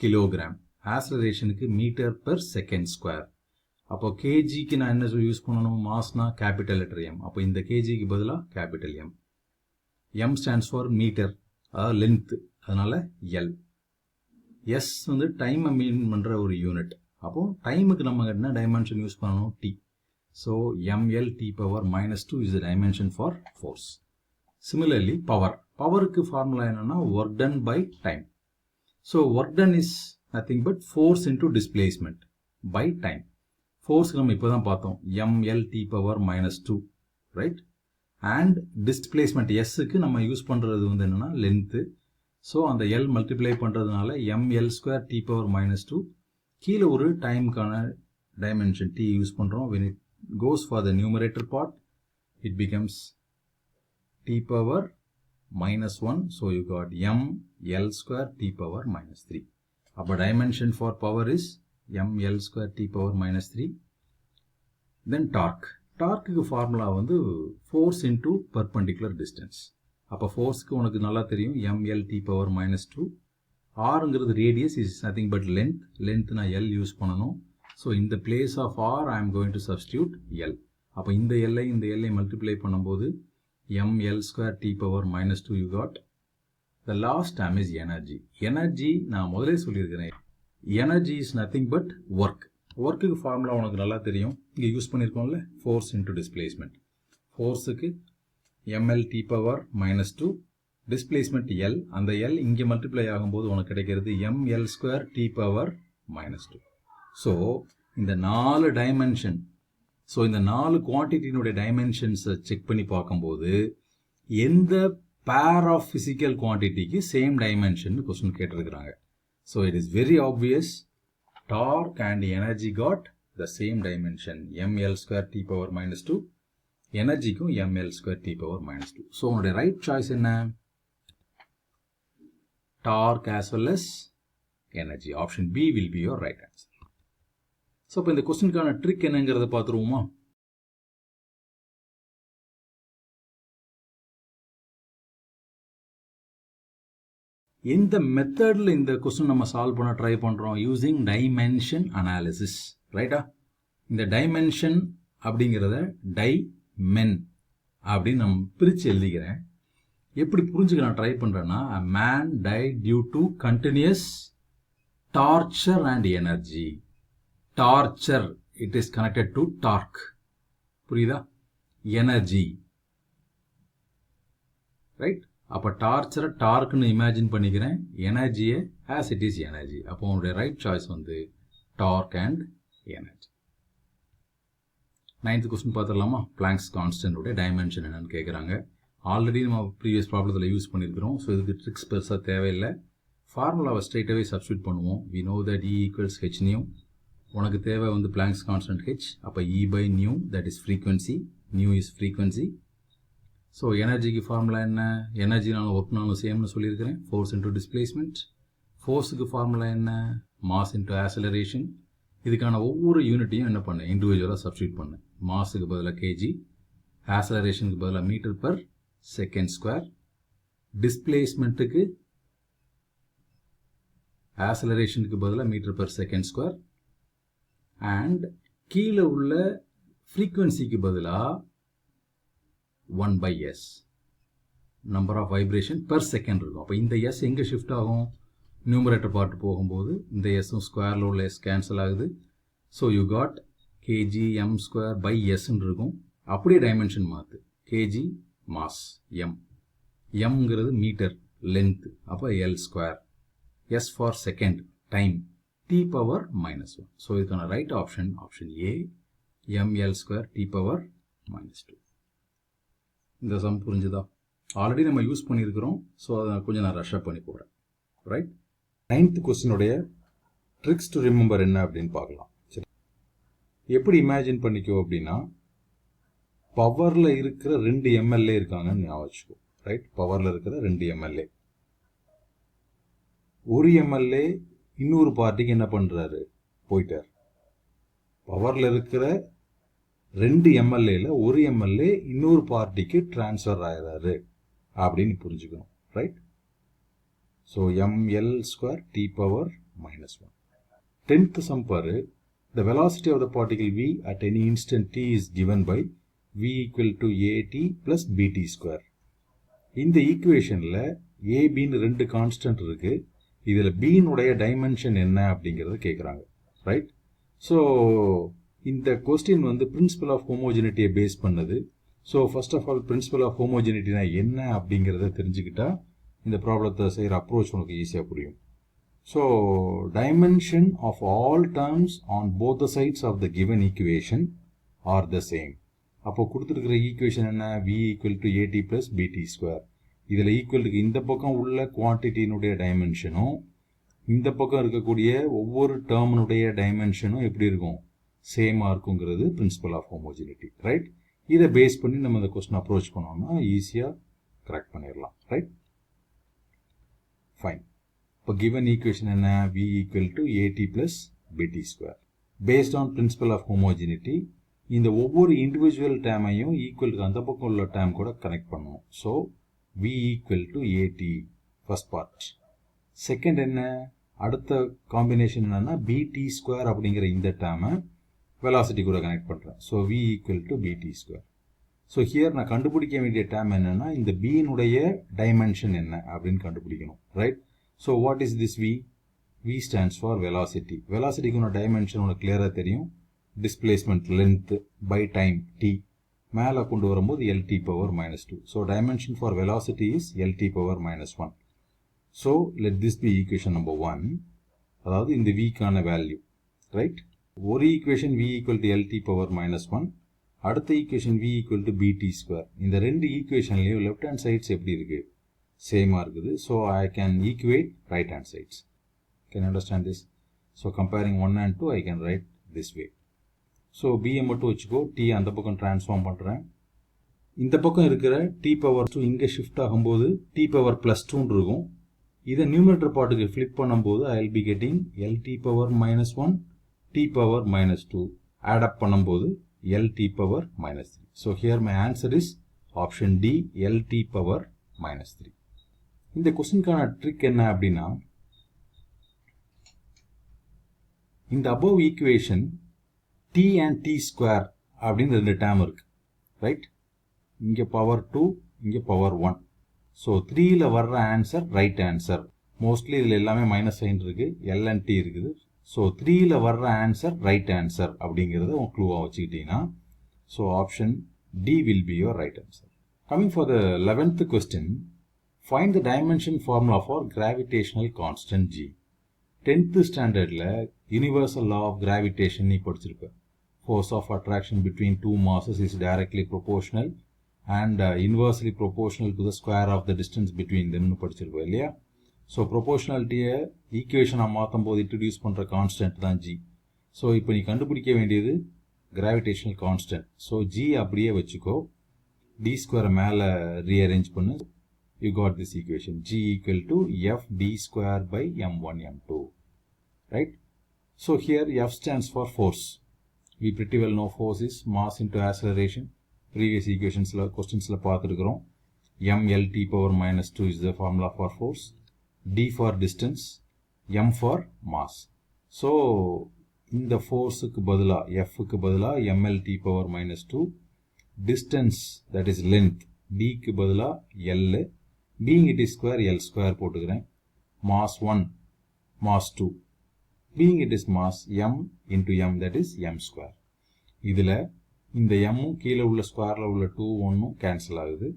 kilogram, acceleration க்கு meter per second square. அப்போ kg க்கு நான் என்ன யூஸ் பண்ணணும், mass na capital letter M. அப்போ இந்த kg க்கு பதிலா capital M. M stands for meter, அதாவது length, அதனால L. S வந்து time மீன் பண்ற ஒரு யூனிட். அப்போ டைமுக்கு நம்ம என்ன டைமென்ஷன் யூஸ் பண்ணணும், T. So ml t power -2 is the dimension for force. Similarly power. பவருக்கு ஃபார்முலா என்னன்னா work done by time. So work done is nothing but force into displacement by time. ஃபோர்ஸ்க்கு நம்ம இப்போ தான் பார்த்தோம், ml t power -2, right? And displacement எஸ்ஸுக்கு நம்ம யூஸ் பண்ணுறது வந்து என்னென்னா லென்த்து. ஸோ அந்த எல் மல்டிப்ளை பண்ணுறதுனால ml² t power -2. கீழே ஒரு டைமுக்கான டைமென்ஷன் t யூஸ் பண்ணுறோம். when it goes for the numerator part it becomes t power -1. so you got ml² t power -3. அப்போ dimension for power is ml² t power -3. then torque. டார்க்கு ஃபார்முலா வந்து ஃபோர்ஸ் இன்டூ பர்பண்டிகுலர் டிஸ்டன்ஸ். அப்போ ஃபோர்ஸ்க்கு உனக்கு நல்லா தெரியும் ml t power -2. ஆர்ங்கிறது radius is nothing but length நான் எல் யூஸ் பண்ணணும். ஸோ இந்த place of R I am going to substitute L. அப்போ இந்த எல்லை மல்டிப்ளை பண்ணும்போது ml square T power minus 2 you got. The last term is energy. Energy நான் முதலே சொல்லியிருக்கிறேன், energy is nothing but work. ஒர்க்குக்கு ஃபார்முலா உனக்கு நல்லா தெரியும், இங்கே யூஸ் பண்ணியிருக்கோம்ல, ஃபோர்ஸ் இன்டு டிஸ்பிளேஸ்மெண்ட். ஃபோர்ஸுக்கு ml T power minus 2, displacement L. அந்த எல் இங்கே மல்டிப்ளை ஆகும்போது உனக்கு கிடைக்கிறது ml square T power minus 2. So இந்த 4 டைமென்ஷன், ஸோ இந்த 4 குவான்டிட்டியினுடைய டைமென்ஷன்ஸை செக் பண்ணி பார்க்கும்போது எந்த பேர் ஆஃப் ஃபிசிக்கல் குவான்டிட்டிக்கு சேம் டைமென்ஷன் கொஸ்டின் கேட்டிருக்கிறாங்க. So it is very obvious, torque and energy got the same dimension, ml square t power minus 2. எனர்ஜிக்கும் ml square t power minus 2. So உங்களுடைய ரைட் சாய்ஸ் என்ன? torque as well as energy. Option B will be your right answer. So இப்போ இந்த கொஸ்டினுக்கான ட்ரிக் என்னங்கிறத பார்த்துருவோமா? எந்த மெத்தடில் இந்த கொஸ்டின் நம்ம சால்வ் பண்ண ட்ரை பண்ணுறோம்? யூஸிங் டைமென்ஷன் அனாலிசிஸ், ரைட்டா? இந்த டைமென்ஷன் அப்படிங்கிறத டைமென் அப்படின்னு நம்ம பிரித்து எழுதிக்கிறேன். எப்படி புரிஞ்சுக்க நான் ட்ரை பண்ணுறேன்னா, a man died due to continuous torture and energy. Torture, it is connected to torque. புரியுதா? Energy, right? அப்போ டார்ச்சரை டார்க்னு இமேஜின் பண்ணிக்கிறேன், எனர்ஜியை ஆஸ் இட் இஸ் எனர்ஜி. அப்போ உங்களுடைய ரைட் சாய்ஸ் வந்து torque and energy. 9th question பார்த்துடலாமா? பிளாங்க்ஸ் கான்ஸ்டன்டோட டைமென்ஷன் என்னன்னு கேட்குறாங்க. ஆல்ரெடி நம்ம ப்ரீவியஸ் ப்ராப்ளத்தில் யூஸ் பண்ணியிருக்கிறோம். ஸோ இதுக்கு ட்ரிக்ஸ் பெருசாக தேவையில்லை. ஃபார்முலாவை ஸ்ட்ரைட்டாகவே சப்ஸ்டியூட் பண்ணுவோம். We know that E equals H nu. உனக்கு தேவை வந்து பிளாங்க்ஸ் கான்ஸ்டன்ட் ஹெச். அப்போ E by nu, that is frequency. Nu is frequency. So எனர்ஜிக்கு ஃபார்முலா என்ன? எனர்ஜினாலும் ஒர்க்னாலும் சேம்னு சொல்லியிருக்கிறேன், ஃபோர்ஸ் இன்டூ டிஸ்பிளேஸ்மெண்ட். ஃபோர்ஸுக்கு ஃபார்முலா என்ன? Mass into acceleration. இதுக்கான ஒவ்வொரு யூனிட்டையும் என்ன பண்ணேன்? இண்டிவிஜுவலாக சப்ஸ்டியூட் பண்ணேன். மாஸுக்கு பதிலாக கேஜி, ஆக்சலரேஷனுக்கு பதிலாக மீட்டர் பர் செகண்ட் ஸ்கொயர், டிஸ்பிளேஸ்மெண்ட்டுக்கு ஆக்சலரேஷனுக்கு பதிலாக metre per second square, and கீழே உள்ள ஃப்ரீக்வன்சிக்கு பதிலாக 1/s number of vibration per second இருக்கும். அப்போ இந்த எஸ் எங்கே ஷிஃப்ட் ஆகும்? நியூமரேட்டர் பார்ட்டு போகும்போது இந்த எஸ்ஸும் ஸ்கொயரில் உள்ள எஸ் கேன்சல் ஆகுது. So you got KG M square by எஸ்ன்னு இருக்கும். அப்படியே டைமென்ஷன் மாற்று, கேஜி மாஸ் எம், எம்ங்கிறது மீட்டர் லென்த், அப்போ L square, S for second, time, T power minus 1. So இதுக்கான right option option A, ML square T power minus 2. இந்த சம் புரிஞ்சுதா? ஆல்ரெடி நம்ம யூஸ் பண்ணியிருக்கிறோம். ஸோ அதை கொஞ்சம் நான் ரஷ்அப் பண்ணி போகிறேன், ரைட்? 9th கொஸ்டினுடைய ட்ரிக்ஸ் டு ரிமெம்பர் என்ன அப்படின்னு பார்க்கலாம். சரி, எப்படி இமேஜின் பண்ணிக்கோ அப்படின்னா, பவரில் இருக்கிற 2 எம்எல்ஏ இருக்காங்கன்னு ஞாபகம் வச்சுக்கோ, ரைட்? பவரில் இருக்கிற 2 எம்எல்ஏ. ஒரு எம்எல்ஏ இன்னொரு பார்ட்டிக்கு என்ன பண்ணுறாரு? போயிட்டார். பவரில் இருக்கிற 2 எம்எல்ஏல ஒரு எம்எல்ஏ இன்னொரு பார்ட்டிக்கு டிரான்ஸ்ஃபர் ஆகிறாரு அப்படின்னு புரிஞ்சுக்கணும், right? So ml square T power minus 1. 10th sum பாரு. The velocity of the particle v at any instant t is given by v equal to at plus bt square. இந்த ஈக்குவேஷனில் ஏபின்னு 2 கான்ஸ்டன்ட் இருக்கு. இதில் பின்னுடைய டைமென்ஷன் என்ன அப்படிங்கிறத கேட்குறாங்க, ரைட்? ஸோ இந்த கொஸ்டின் வந்து பிரின்சிபல் ஆஃப் ஹோமோஜெனிட்டியை பேஸ் பண்ணது. So first of all principle of ஹோமோஜெனிட்டினா என்ன அப்படிங்கிறத தெரிஞ்சுக்கிட்டா இந்த ப்ராப்ளத்தை செய்கிற அப்ரோச் உனக்கு ஈஸியாக புரியும். So dimension of all terms on both the sides of the given equation are the same. அப்போ கொடுத்துருக்கிற ஈக்குவேஷன் என்ன? V equal to AT plus BT square. இதில் ஈக்குவலுக்கு இந்த பக்கம் உள்ள குவான்டிட்டியினுடைய டைமென்ஷனும் இந்த பக்கம் இருக்கக்கூடிய ஒவ்வொரு டேர்மினுடைய டைமென்ஷனும் எப்படி இருக்கும்? சேமாக இருக்குங்கிறது பிரின்சிபல் ஆஃப் ஹோமோஜெனிட்டி, ரைட்? இதை பேஸ் பண்ணி நம்ம இந்த கொஸ்டின் அப்ரோச் பண்ணோம்னா ஈஸியாக கரெக்ட் பண்ணிடலாம், ரைட்? ஃபைன். இப்போ கிவன் ஈக்குவேஷன் என்ன? V equal to AT plus BT square. Based on principle of homogeneity இந்த ஒவ்வொரு இண்டிவிஜுவல் டேமையும் ஈக்குவலுக்கு அந்த பக்கம் உள்ள டேம் கூட கனெக்ட் பண்ணுவோம். So V equal to AT first part. Second என்ன, அடுத்த காம்பினேஷன் என்னன்னா பிடி ஸ்கொயர் அப்படிங்கிற இந்த டேர்மை வெலாசிட்டி கூட கனெக்ட் பண்ணுறேன். So v equal to BT square. So here நான் கண்டுபிடிக்க வேண்டிய டேர்ம் என்னன்னா இந்த பியினுடைய டைமென்ஷன் என்ன அப்படின்னு கண்டுபிடிக்கணும், right? So what is this v? v stands for velocity. வெலாசிட்டிக்கு டைமென்ஷன் உனக்கு கிளியராக தெரியும், displacement length by time t. மேலே கொண்டு வரும்போது lt power -2. So dimension for velocity is lt power -1. So let this be equation number 1, அதாவது இந்த vக்கான வேல்யூ, ரைட்? ஒரு equation v equal to lt power -1, அடுத்த equation v equal to BT square. இந்த ரெண்டு ஈக்குவேஷன்லையும் லெஃப்ட் ஹேண்ட் சைட்ஸ் எப்படி இருக்கு, சேமாக இருக்குது. So I can equate right hand sides. Can understand this? So comparing 1 and 2 I can write this way. So பியை மட்டும் வச்சுக்கோ, டி அந்த பக்கம் ட்ரான்ஸ்ஃபார்ம் பண்ணுறேன். இந்த பக்கம் இருக்கிற டி பவர் 2 இங்கே ஷிஃப்ட் ஆகும்போது டி பவர் +2 இருக்கும். இதை நியூமரேட்டர் பார்ட்டுக்கு ஃப்ளிப் பண்ணும்போது I will be getting lt power -1 t power -2 add up பண்ணும்போது lt power -3. So here my answer is option D, lt power -3. இந்த கொஸ்டினுக்கான ட்ரிக் என்ன அப்படின்னா, இந்த above equation t and t square அப்படின்னு ரெண்டு டேர்ம் இருக்கு, ரைட்? இங்கே பவர் 2, இங்கே பவர் 1. ஸோ 3ல வர்ற ஆன்சர் ரைட் ஆன்சர். மோஸ்ட்லி இதில் எல்லாமே மைனஸ் சைன் இருக்கு, எல் அண்ட் டி இருக்குது. ஸோ 3ல வர்ற ஆன்சர் ரைட் ஆன்சர் அப்படிங்கிறத உங்க க்ளூவாக வச்சுக்கிட்டீங்கன்னா, so option D will be your right answer. Coming for the 11th question, find the dimension formula for gravitational constant G. 10th ஸ்டாண்டர்டில் யூனிவர்சல் லா ஆஃப் கிராவிடேஷன் நீ படிச்சிருப்ப. Force of attraction between two masses is directly proportional and inversely proportional to the square of the distance between them னு படிச்சிருப்போம் இல்லையா? ஸோ ப்ரொபோர்ஷனாலிட்டியை ஈக்குவேஷனாக மாற்றும் போது இன்ட்ரடியூஸ் பண்ணுற கான்ஸ்டன்ட் தான் ஜி. ஸோ இப்போ நீ கண்டுபிடிக்க வேண்டியது கிராவிடேஷனல் கான்ஸ்டன்ட். ஸோ ஜி அப்படியே வச்சுக்கோ, டி ஸ்கொயரை மேலே ரீஅரேஞ்ச் பண்ணு. You got this equation G equal to F T square by m1 m2, right? So here F stands for force. We pretty well know force is mass into acceleration. Previous equations questions பார்த்துருக்கிறோம். mlt power -2 is the formula for force. D for distance, m for mass. So இந்த forceக்கு பதிலா Fக்கு பதிலா mlt power -2, distance that is length Dக்கு பதிலா L, being it is square L square போட்டுக்கிறேன். mass 1, mass 2, being it is mass m into m, that is m square. இதில் இந்த m கீழே உள்ள ஸ்கொயரில் உள்ள 2 1 கேன்சல் ஆகுது.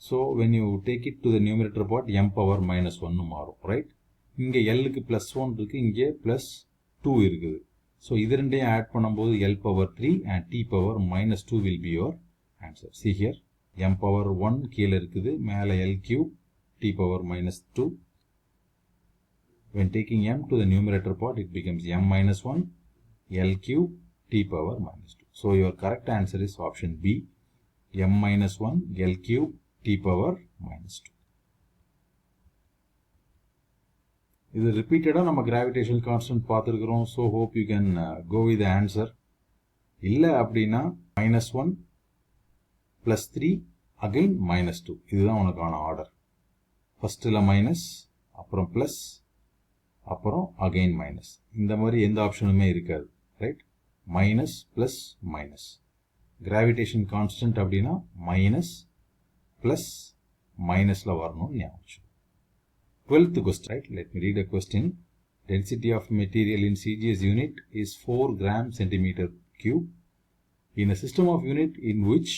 So when you take it to the numerator part m power -1 மாறும், ரைட்? இங்கே Lக்கு +1 இருக்குது, இங்கே +2 இருக்குது. ஸோ இது ரெண்டையும் ஆட் பண்ணும்போது L power 3 and t power -2 will be your answer. See here, m power 1 கீழே இருக்குது, மேலே L cube, t power -2. When taking m to the numerator part, it becomes m -1, L cube, t power -2. So your correct answer is option B, m -1, L cube, t power -2. இது ரிப்பீட்டடாக நம்ம கிராவிடேஷனல் கான்ஸ்டன்ட் பார்த்துருக்குறோம். So hope you can go with the answer. இல்லை அப்படின்னா -1 +3 அகைன் -2, இதுதான் உனக்கான ஆர்டர். ஃபர்ஸ்ட்டில் மைனஸ், அப்புறம் ப்ளஸ், அப்புறம் அகைன் மைனஸ். இந்த மாதிரி எந்த ஆப்ஷனுமே இருக்காது, right? Minus plus minus. Gravitation constant அப்படின்னா மைனஸ் ப்ளஸ் மைனஸில் வரணும்னு ஞாபகம். 12th question, right? Let me read a question. Density of material in CGS unit is 4 gram centimeter cube. In a system of unit in which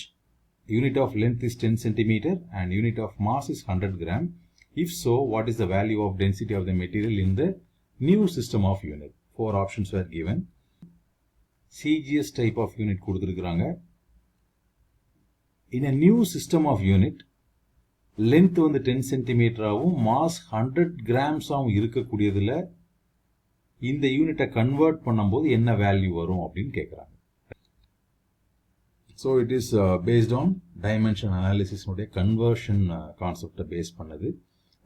unit of length is 10 centimeter and unit of mass is 100 gram, if so, what is the value of density of the material in the new system of unit? 4 options were given. CGS type of unit கொடுத்திருக்கிறாங்க. In a new system of unit, length வந்து 10 சென்டிமீட்டராகவும் மாஸ் 100 கிராம்ஸாகவும் இருக்கக்கூடியதில் இந்த யூனிட்டை கன்வெர்ட் பண்ணும்போது என்ன வேல்யூ வரும் அப்படின்னு கேட்குறாங்க. So it is based on dimension அனாலிசிஸ்னுடைய கன்வர்ஷன் கான்செப்டை பேஸ் பண்ணது.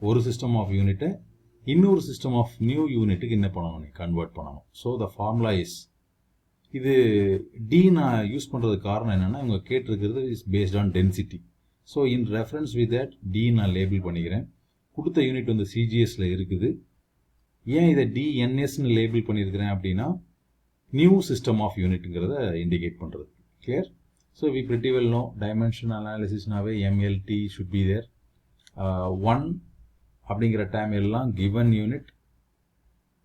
ஒரு சிஸ்டம் ஆஃப் யூனிட்டை இன்னொரு சிஸ்டம் ஆஃப் நியூ யூனிட்டுக்கு என்ன பண்ணணும், நீ கன்வெர்ட் பண்ணணும். ஸோ த ஃபார்முலா இஸ், இது டி நான் யூஸ் பண்ணுறதுக்கு காரணம் என்னென்னா இவங்க கேட்டிருக்கிறது is based on density. So in reference with that D நான் லேபிள் பண்ணிக்கிறேன். கொடுத்த யூனிட் வந்து சிஜிஎஸ்ல இருக்குது. ஏன் இதை டிஎன்எஸ்ன்னு லேபிள் பண்ணியிருக்கிறேன் அப்படின்னா நியூ சிஸ்டம் ஆஃப் யூனிட்ங்கிறத இண்டிகேட் பண்ணுறது. Clear? So we pretty well know dimension அனாலிசிஸ்னாவே எம்எல்டி ஷுட் பி தேர். 1 அப்படிங்கிற டைம் எல்லாம் கிவன் யூனிட்,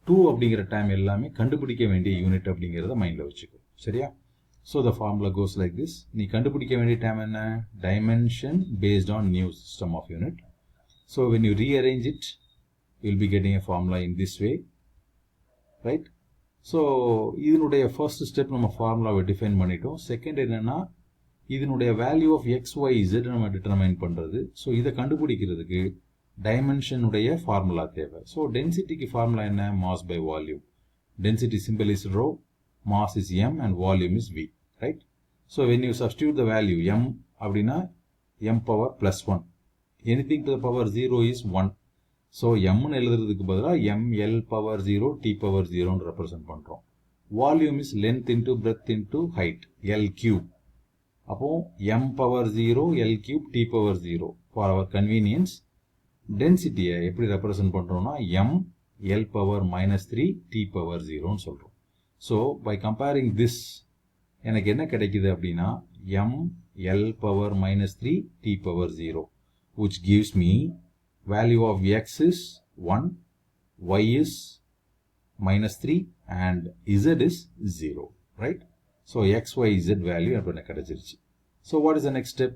2 அப்படிங்கிற டைம் எல்லாமே கண்டுபிடிக்க வேண்டிய யூனிட் அப்படிங்கிறத மைண்டில் வச்சுக்கோ. சரியா? So the formula goes like this. நீ கண்டுபிடிக்க வேண்டிய டைம் என்ன? Dimension based on new system of unit. So when you rearrange it you will be getting a formula in this way. Right? So இதனுடைய ஃபர்ஸ்ட் ஸ்டெப் நம்ம ஃபார்முலாவை டிஃபைன் பண்ணிட்டோம். செகண்ட் என்னென்னா இதனுடைய value of X Y Z நம்ம டிட்டர்மைன் பண்ணுறது. ஸோ இதை கண்டுபிடிக்கிறதுக்கு டைமென்ஷனுடைய ஃபார்முலா தேவை. ஸோ டென்சிட்டிக்கு ஃபார்முலா என்ன? Mass by volume. Density simple is rho, mass is m and volume is v. Right? So when you substitute the value m அப்படின்னா m power plus 1. Anything to the power 0 is 1. So mன்னு எழுதுறதுக்கு பதிலாக m l power 0 t power 0 represent பண்ணுறோம். Volume is length into breadth into height, l cube. அப்போ m power 0 l cube t power 0. For our convenience, டென்சிட்டியை எப்படி ரெப்ரசன்ட் பண்ணுறோம்னா m l power minus 3 t power 0ன்னு சொல்கிறோம். ஸோ பை கம்பேரிங் திஸ் எனக்கு என்ன கிடைக்குது அப்படின்னா m l power minus 3 t power 0, which gives me value of x is 1, y is minus 3 and z is 0. Right? So x, y, z value அப்போ எனக்கு கிடைச்சிருச்சு. So what is the next step?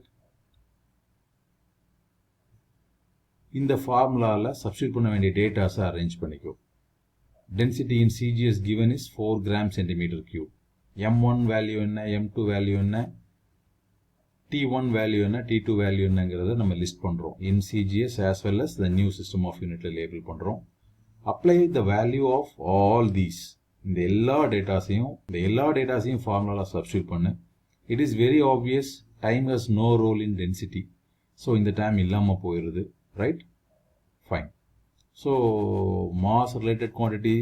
இந்த ஃபார்முலாவில் சப்ஸ்டியூட் பண்ண வேண்டிய டேட்டாஸை அரேஞ்ச் பண்ணிக்கோ. Density in CGS given is 4 gram centimetre cube. m1 value என்ன, m2 வேல்யூ என்ன, t1 வேல்யூ என்ன, t2 வேல்யூ என்னங்கிறத நம்ம லிஸ்ட் பண்ணுறோம். In CGS as well as the new system of யூனிட்ல லேபிள் பண்ணுறோம். Apply the value of all these. இந்த எல்லா டேட்டாஸையும் ஃபார்முலாவில் சப்ஸ்டியூட் பண்ணு. It is very obvious time has no role in density. So இந்த டைம் இல்லாமல் போயிடுது. Right? Fine. So mass related quantity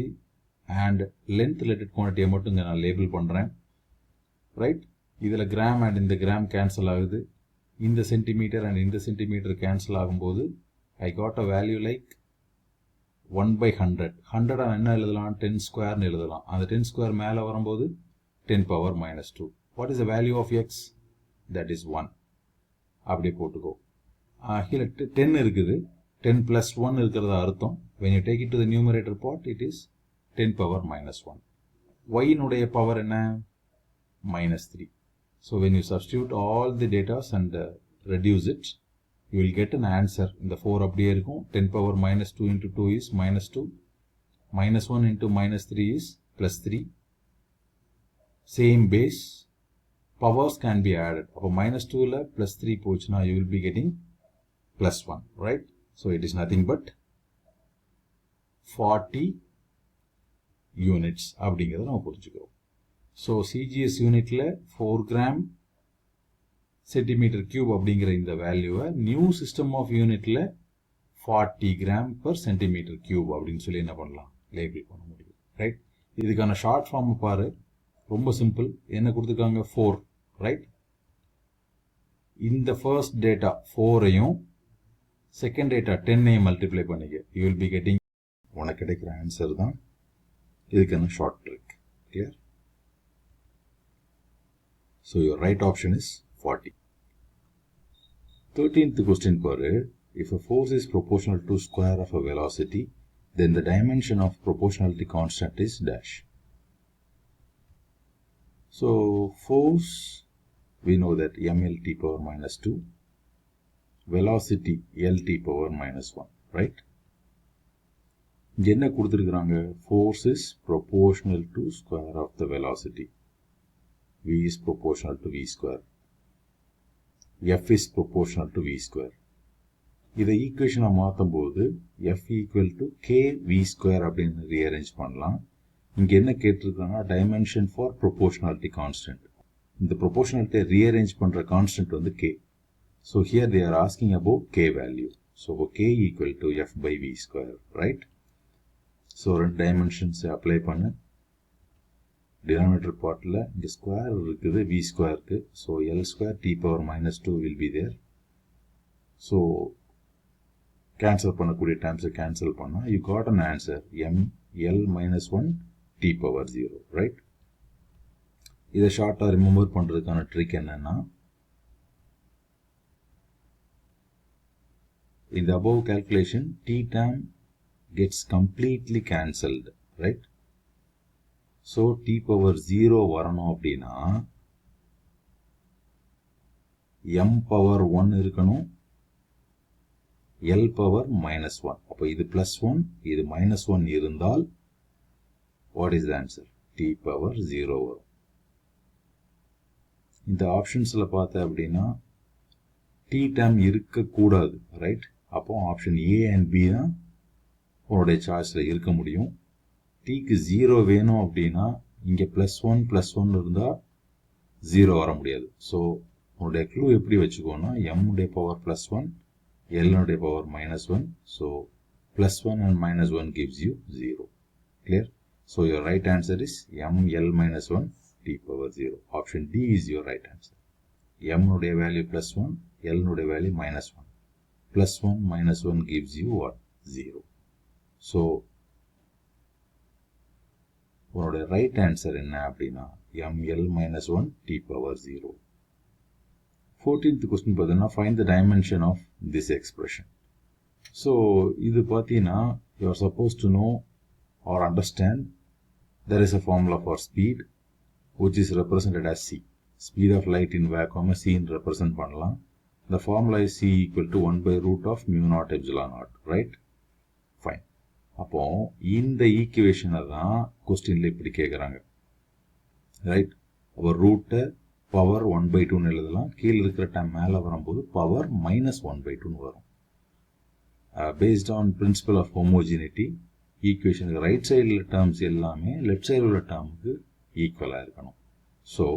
and length related quantity மட்டும் இங்க நான் லேபிள் பண்றேன். Right? இதுல கிராம் and இந்த கிராம் கேன்சல் ஆகுது. இந்த சென்டிமீட்டர் and இந்த சென்டிமீட்டர் கேன்சல் ஆகும்போது I got a value like 1 by 100. 100 என்ன எழுதலாம்? 10 ஸ்கொயர்னு எழுதலாம். அந்த 10 ஸ்கொயர் மேலே வரும்போது 10 power minus 2. What is the value of x? That is 1. அப்படியே போட்டுக்கோ. here 10 இருக்குது. 10 plus 1 இருக்கிறதா அர்த்தம். when you take it to the numerator part, it is 10 power minus 1. y இனுடைய power என்ன? minus 3. So when you substitute all the data and reduce it, you will get an answer. இந்த 4 அப்படியே இருக்கும். 10 power minus 2 into 2 is minus 2. minus 1 into minus 3 is plus 3. Same base. Powers can be added. அப்போ minus 2ல plus 3 போச்சுன்னா you will be getting plus 1, right? So it is nothing but 40 units அப்படிங்கிறத நம்ம புரிஞ்சுக்கிறோம். ஸோ சிஜிஎஸ் யூனிட்ல 4 கிராம் சென்டிமீட்டர் கியூப் அப்படிங்கிற இந்த வேல்யூவை நியூ சிஸ்டம் ஆஃப் யூனிட்ல 40 கிராம் பர் சென்டிமீட்டர் கியூப் அப்படின்னு சொல்லி என்ன பண்ணலாம்? லேபிள் பண்ண முடியும். ரைட்? இதுக்கான ஷார்ட் ஃபார்ம் பாரு. ரொம்ப சிம்பிள். என்ன கொடுத்துருக்காங்க? 4. ரைட்? இந்த ஃபர்ஸ்ட் டேட்டா 4ஐயும் செகண்ட் டேட்டா 10ஐயும் மல்டிப்ளை பண்ணிக்க. யூ வில் பி கெட்டிங் உனக்கு கிடைக்கிற ஆன்சர் தான் இதுக்கான short trick. Clear? So your right option is 40. 13th question பாரு. If a force is proportional to square of a velocity, then the dimension of proportionality constant is dash. So force, we know that mlt power minus 2, velocity lt power minus 1, right? என்ன கொடுத்திருக்காங்க? Force is proportional to square of the velocity. V is proportional to v square. F is proportional to v square. இதை ஈக்குவேஷனை மாற்றும் போது F equal to kv square அப்படின்னு ரீஅரேஞ்ச் பண்ணலாம். இங்க என்ன கேட்டிருக்காங்க? Dimension for proportionality constant. இந்த ப்ரொபோர்ஷனாலிட்டியை ரீஅரேஞ்ச் பண்ற கான்ஸ்டன்ட் வந்து k. So here they are asking about k value. So k equal to f by v square. Right? So ரெண்டு டைமென்ஷன்ஸ் அப்ளை பண்ணு. டினாமினேட்டர் பார்ட்டில் இங்கே ஸ்கொயர் இருக்குது, v ஸ்கொயருக்கு. So l square t power minus 2 will be there. So cancel பண்ணக்கூடிய டேர்ம்ஸை கேன்சல் பண்ணால் you got an answer ml minus 1 t power 0, right? இதை ஷார்ட்டாக ரிமெம்பர் பண்ணுறதுக்கான ட்ரிக் என்னன்னா, in the above calculation t term gets completely cancelled, right? So t power 0 வரணும் அப்படின்னா m power 1 இருக்கணும், l power minus 1. அப்போ இது plus 1, இது minus 1 இருந்தால் what is the answer? t power 0 வரும். இந்த ஆப்ஷன்ஸில் பார்த்த அப்படின்னா t term இருக்கக்கூடாது, ரைட்? அப்போ ஆப்ஷன் A and B தான் உங்களுடைய சாய்ஸில் இருக்க முடியும். tக்கு 0 வேணும் அப்படின்னா இங்கே +1 இருந்தால் 0 வர முடியாது. ஸோ உங்களுடைய க்ளூ எப்படி வச்சுக்கோன்னா m உடைய பவர் +1, l உடைய power -1. So +1 and -1 gives you 0. Clear? So your right answer is ml -1 t power 0. Option D is your right answer. m உடைய வேல்யூ +1, l உடைய value -1. +1 -1 gives you what? 0. So உங்களுடைய ரைட் ஆன்சர் என்ன அப்படின்னா ml -1 t power 0. 14th question பார்த்தீங்கன்னா find the dimension of this expression. So இது பார்த்தீங்கன்னா you are supposed to know or understand there is a formula for speed which is represented as c. Speed of light in vacuum c represent பண்ணலாம். The formula is c equal to 1 by root of mu naught epsilon naught, right? Fine. அப்போ இந்த ஈக்குவேஷனை தான் கொஸ்டின்ல இப்படி கேட்குறாங்க, ரைட்? அப்போ ரூட்டை பவர் 1/2 எழுதலாம். கீழே இருக்கிற டைம் மேலே வரும்போது பவர் -1/2 வரும். Based on principle of homogeneity ஈக்குவேஷனுக்கு ரைட் சைடில் டேர்ம்ஸ் எல்லாமே லெஃப்ட் சைடில் உள்ள டேர்முக்கு ஈக்குவலாக இருக்கணும். So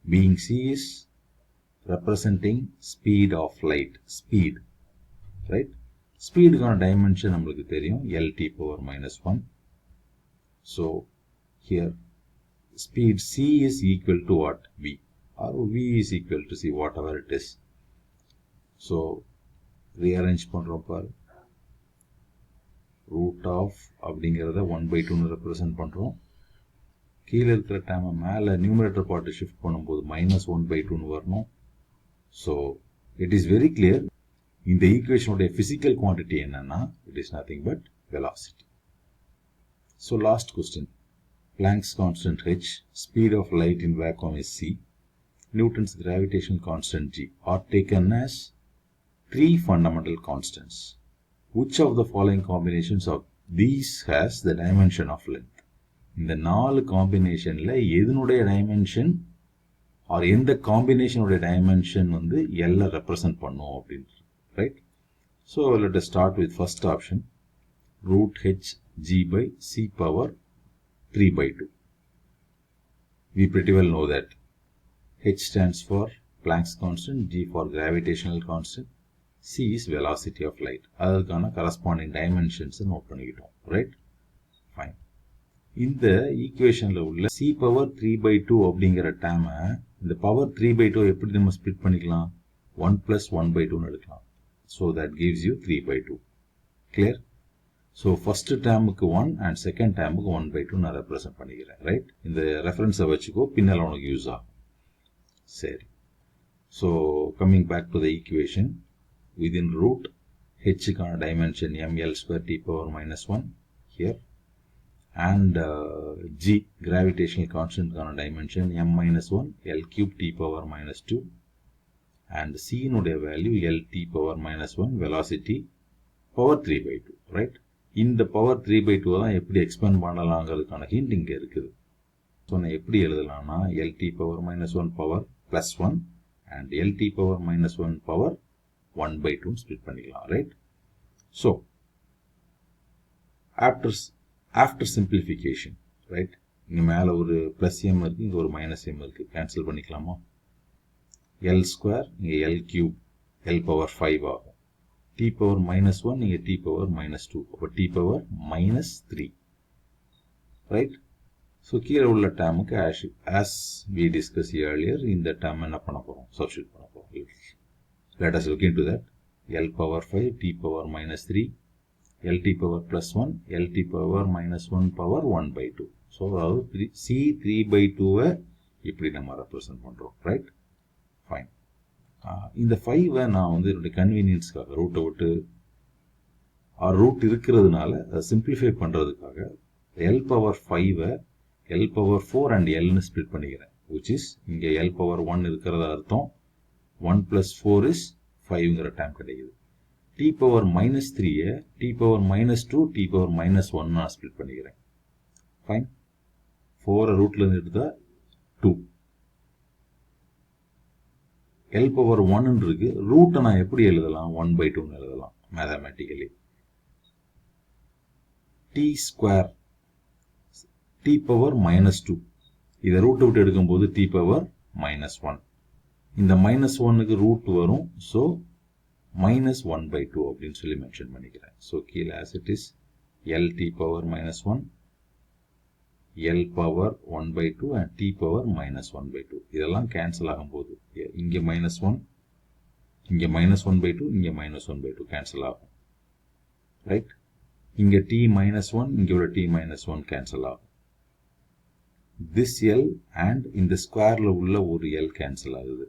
being C is representing speed of light, speed, right? ஸ்பீடுக்கான டைமென்ஷன் நம்மளுக்கு தெரியும், lt power -1. So here speed c is equal to what? v, or v is equal to c, whatever it is. So rearrange பண்றோம் பாரு, root of அப்படிங்கிறத 1/2 ரெப்ரசன்ட் பண்றோம். கீழே இருக்கிற டைம் மேலே நியூமரேட்டர் பார்ட்டு ஷிஃப்ட் பண்ணும்போது -1/2 வரணும். So it is very clear. இந்த ஈக்குவேஷனுடைய பிசிக்கல் குவான்டிட்டி என்னன்னா it is nothing but velocity. So last question, Planck's constant h, speed of light in vacuum is c, Newton's gravitational constant g are taken as three fundamental constants. Which of the following combinations of these has the dimension of length? இந்த 4 காம்பினேஷன்ல எதனுடைய டைமென்ஷன் ஆர் எந்த காம்பினேஷனுடைய டைமென்ஷன் வந்து எல்ல ரெப்ரசன்ட் பண்ணும் அப்படின்னு, right? So let us start with first option, root h g by c power 3/2. We pretty well know that h stands for Planck's constant, g for gravitational constant, c is velocity of light. அதற்கான corresponding dimensions நோட் பண்ணிக்கிட்டோம், ரைட்? ஃபைன். இந்த ஈக்குவேஷனில் உள்ள c power 3/2 அப்படிங்கிற டேமை இந்த பவர் 3/2 எப்படி நம்ம ஸ்ப்ளிட் பண்ணிக்கலாம்? 1 + 1/2 எடுக்கலாம். So that gives you 3/2. Clear? So first டேமுக்கு 1 அண்ட் செகண்ட் டேமுக்கு 1/2 நான் ரெப்ரசன்ட் பண்ணிக்கிறேன், ரைட்? இந்த ரெஃபரன்ஸை வச்சுக்கோ, பின்னால் உனக்கு யூஸ் ஆகும். சரி. So coming back to the equation, within root ஹெச்சுக்கான dimension ml² t power -1 here, and g gravitational constant கான dimension m-1 l³ t power -2, and c னுடைய value lt power -1, velocity power 3/2, right? இந்த power 3/2 தான் எப்படி எக்ஸ்பேண்ட் பண்ணலாங்கிறதுக்கான ஹிண்ட் இங்கே இருக்குது. ஸோ நான் எப்படி எழுதலாம்னா lt power -1 power +1 and lt power -1 power 1/2 split பண்ணிக்கலாம், right? So after simplification, right? இங்கே மேலே ஒரு +m இருக்குது, இங்கே ஒரு -m இருக்குது. கேன்சல் பண்ணிக்கலாமா? l², இங்கே l³ l power 5 ஆகும். t power -1, இங்கே t power -2, அப்போ t power -3, ரைட்? ஸோ கீழே உள்ள டேமுக்கு as we discussed earlier, இந்த டேம் என்ன பண்ண போகிறோம்? சப்ஸ்டியூட் பண்ண போகிறோம். Let us look into that. L power 5 t power minus 3 LT power plus 1 LT power minus 1 power 1 by 2. So அதாவது C 3 by 2-வை இப்படி நம்ம ரெப்ரசன்ட் பண்ணுறோம், ரைட்? ஃபைன். இந்த 5-வை நான் வந்து என்னுடைய கன்வீனியன்ஸ்க்காக ரூட்டை விட்டு ரூட் இருக்கிறதுனால அதை சிம்பிளிஃபை பண்ணுறதுக்காக எல் பவர் 5-வை எல் பவர் 4 அண்ட் எல்னு ஸ்ப்ளிட் பண்ணிக்கிறேன். விச் இஸ் இங்கே எல் பவர் 1 இருக்கிறதா அர்த்தம் 1 + 4 is 5ங்கிற டைம் கிடைக்குது. டி பவர் மைனஸ் 3-ஐ T power minus 2 T power minus 1 நான் ஸ்ப்ளிட் பண்ணிக்கிறேன். ஃபைன். 4 ரூட்லேருந்து எடுத்தா 2. எல் பவர் 1 இருக்கு. ரூட்டை நான் எப்படி எழுதலாம்? 1 by 2ன்னு எழுதலாம் mathematically. T square T power minus 2 இதை ரூட்டை விட்டு எடுக்கும்போது டி பவர் மைனஸ் 1. இந்த மைனஸ் 1க்கு ரூட் வரும். ஸோ minus 1 by 2 அப்படின்னு சொல்லி மென்ஷன் பண்ணிக்கிறேன். ஸோ கீழே as it is L t power minus 1 L power 1 by 2 and t power minus 1 by 2 இதெல்லாம் கேன்சல் ஆகும்போது இங்கே minus 1 இங்கே minus 1 by 2 இங்கே minus 1 by 2 கேன்சல் ஆகும், ரைட்? இங்கே t minus 1 இங்கே உள்ள t minus 1 கேன்சல் ஆகும். this L and இந்த ஸ்கொயரில் உள்ள ஒரு L கேன்சல் ஆகுது.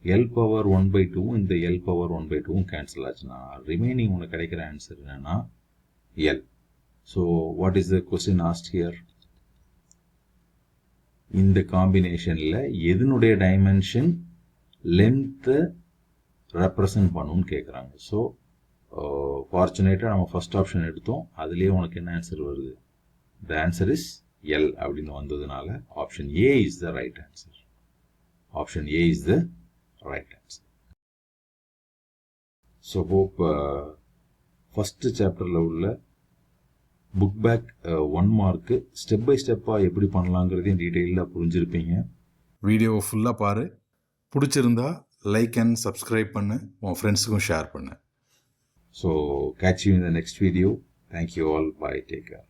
L power 1 by 2 இந்த L power 1 by 2 கேன்சல் ஆச்சுன்னா ரிமைனிங் உனக்கு கிடைக்கிற ஆன்சர் என்னன்னா L. So what is the question asked here? இந்த காம்பினேஷனில் எதனுடைய டைமென்ஷன் லென்த்தை ரெப்ரசன்ட் பண்ணுன்னு கேட்குறாங்க. ஸோ ஃபார்ச்சுனேட்டாக நம்ம ஃபர்ஸ்ட் ஆப்ஷன் எடுத்தோம். அதுலேயே உனக்கு என்ன ஆன்சர் வருது? த ஆன்சர் இஸ் எல் அப்படின்னு வந்ததுனால option A is the right answer. Option A is the right answer. So hope first chapterல உள்ள book back 1 mark step by ஸ்டெப்பாக எப்படி பண்ணலாங்கிறதையும் டீட்டெயிலாக புரிஞ்சிருப்பீங்க. வீடியோவை ஃபுல்லாக பாரு. பிடிச்சிருந்தா லைக் அண்ட் சப்ஸ்கிரைப் பண்ணு, உன் ஃப்ரெண்ட்ஸுக்கும் ஷேர் பண்ணு. So catch you in the next video. Thank you all. Bye. Take care.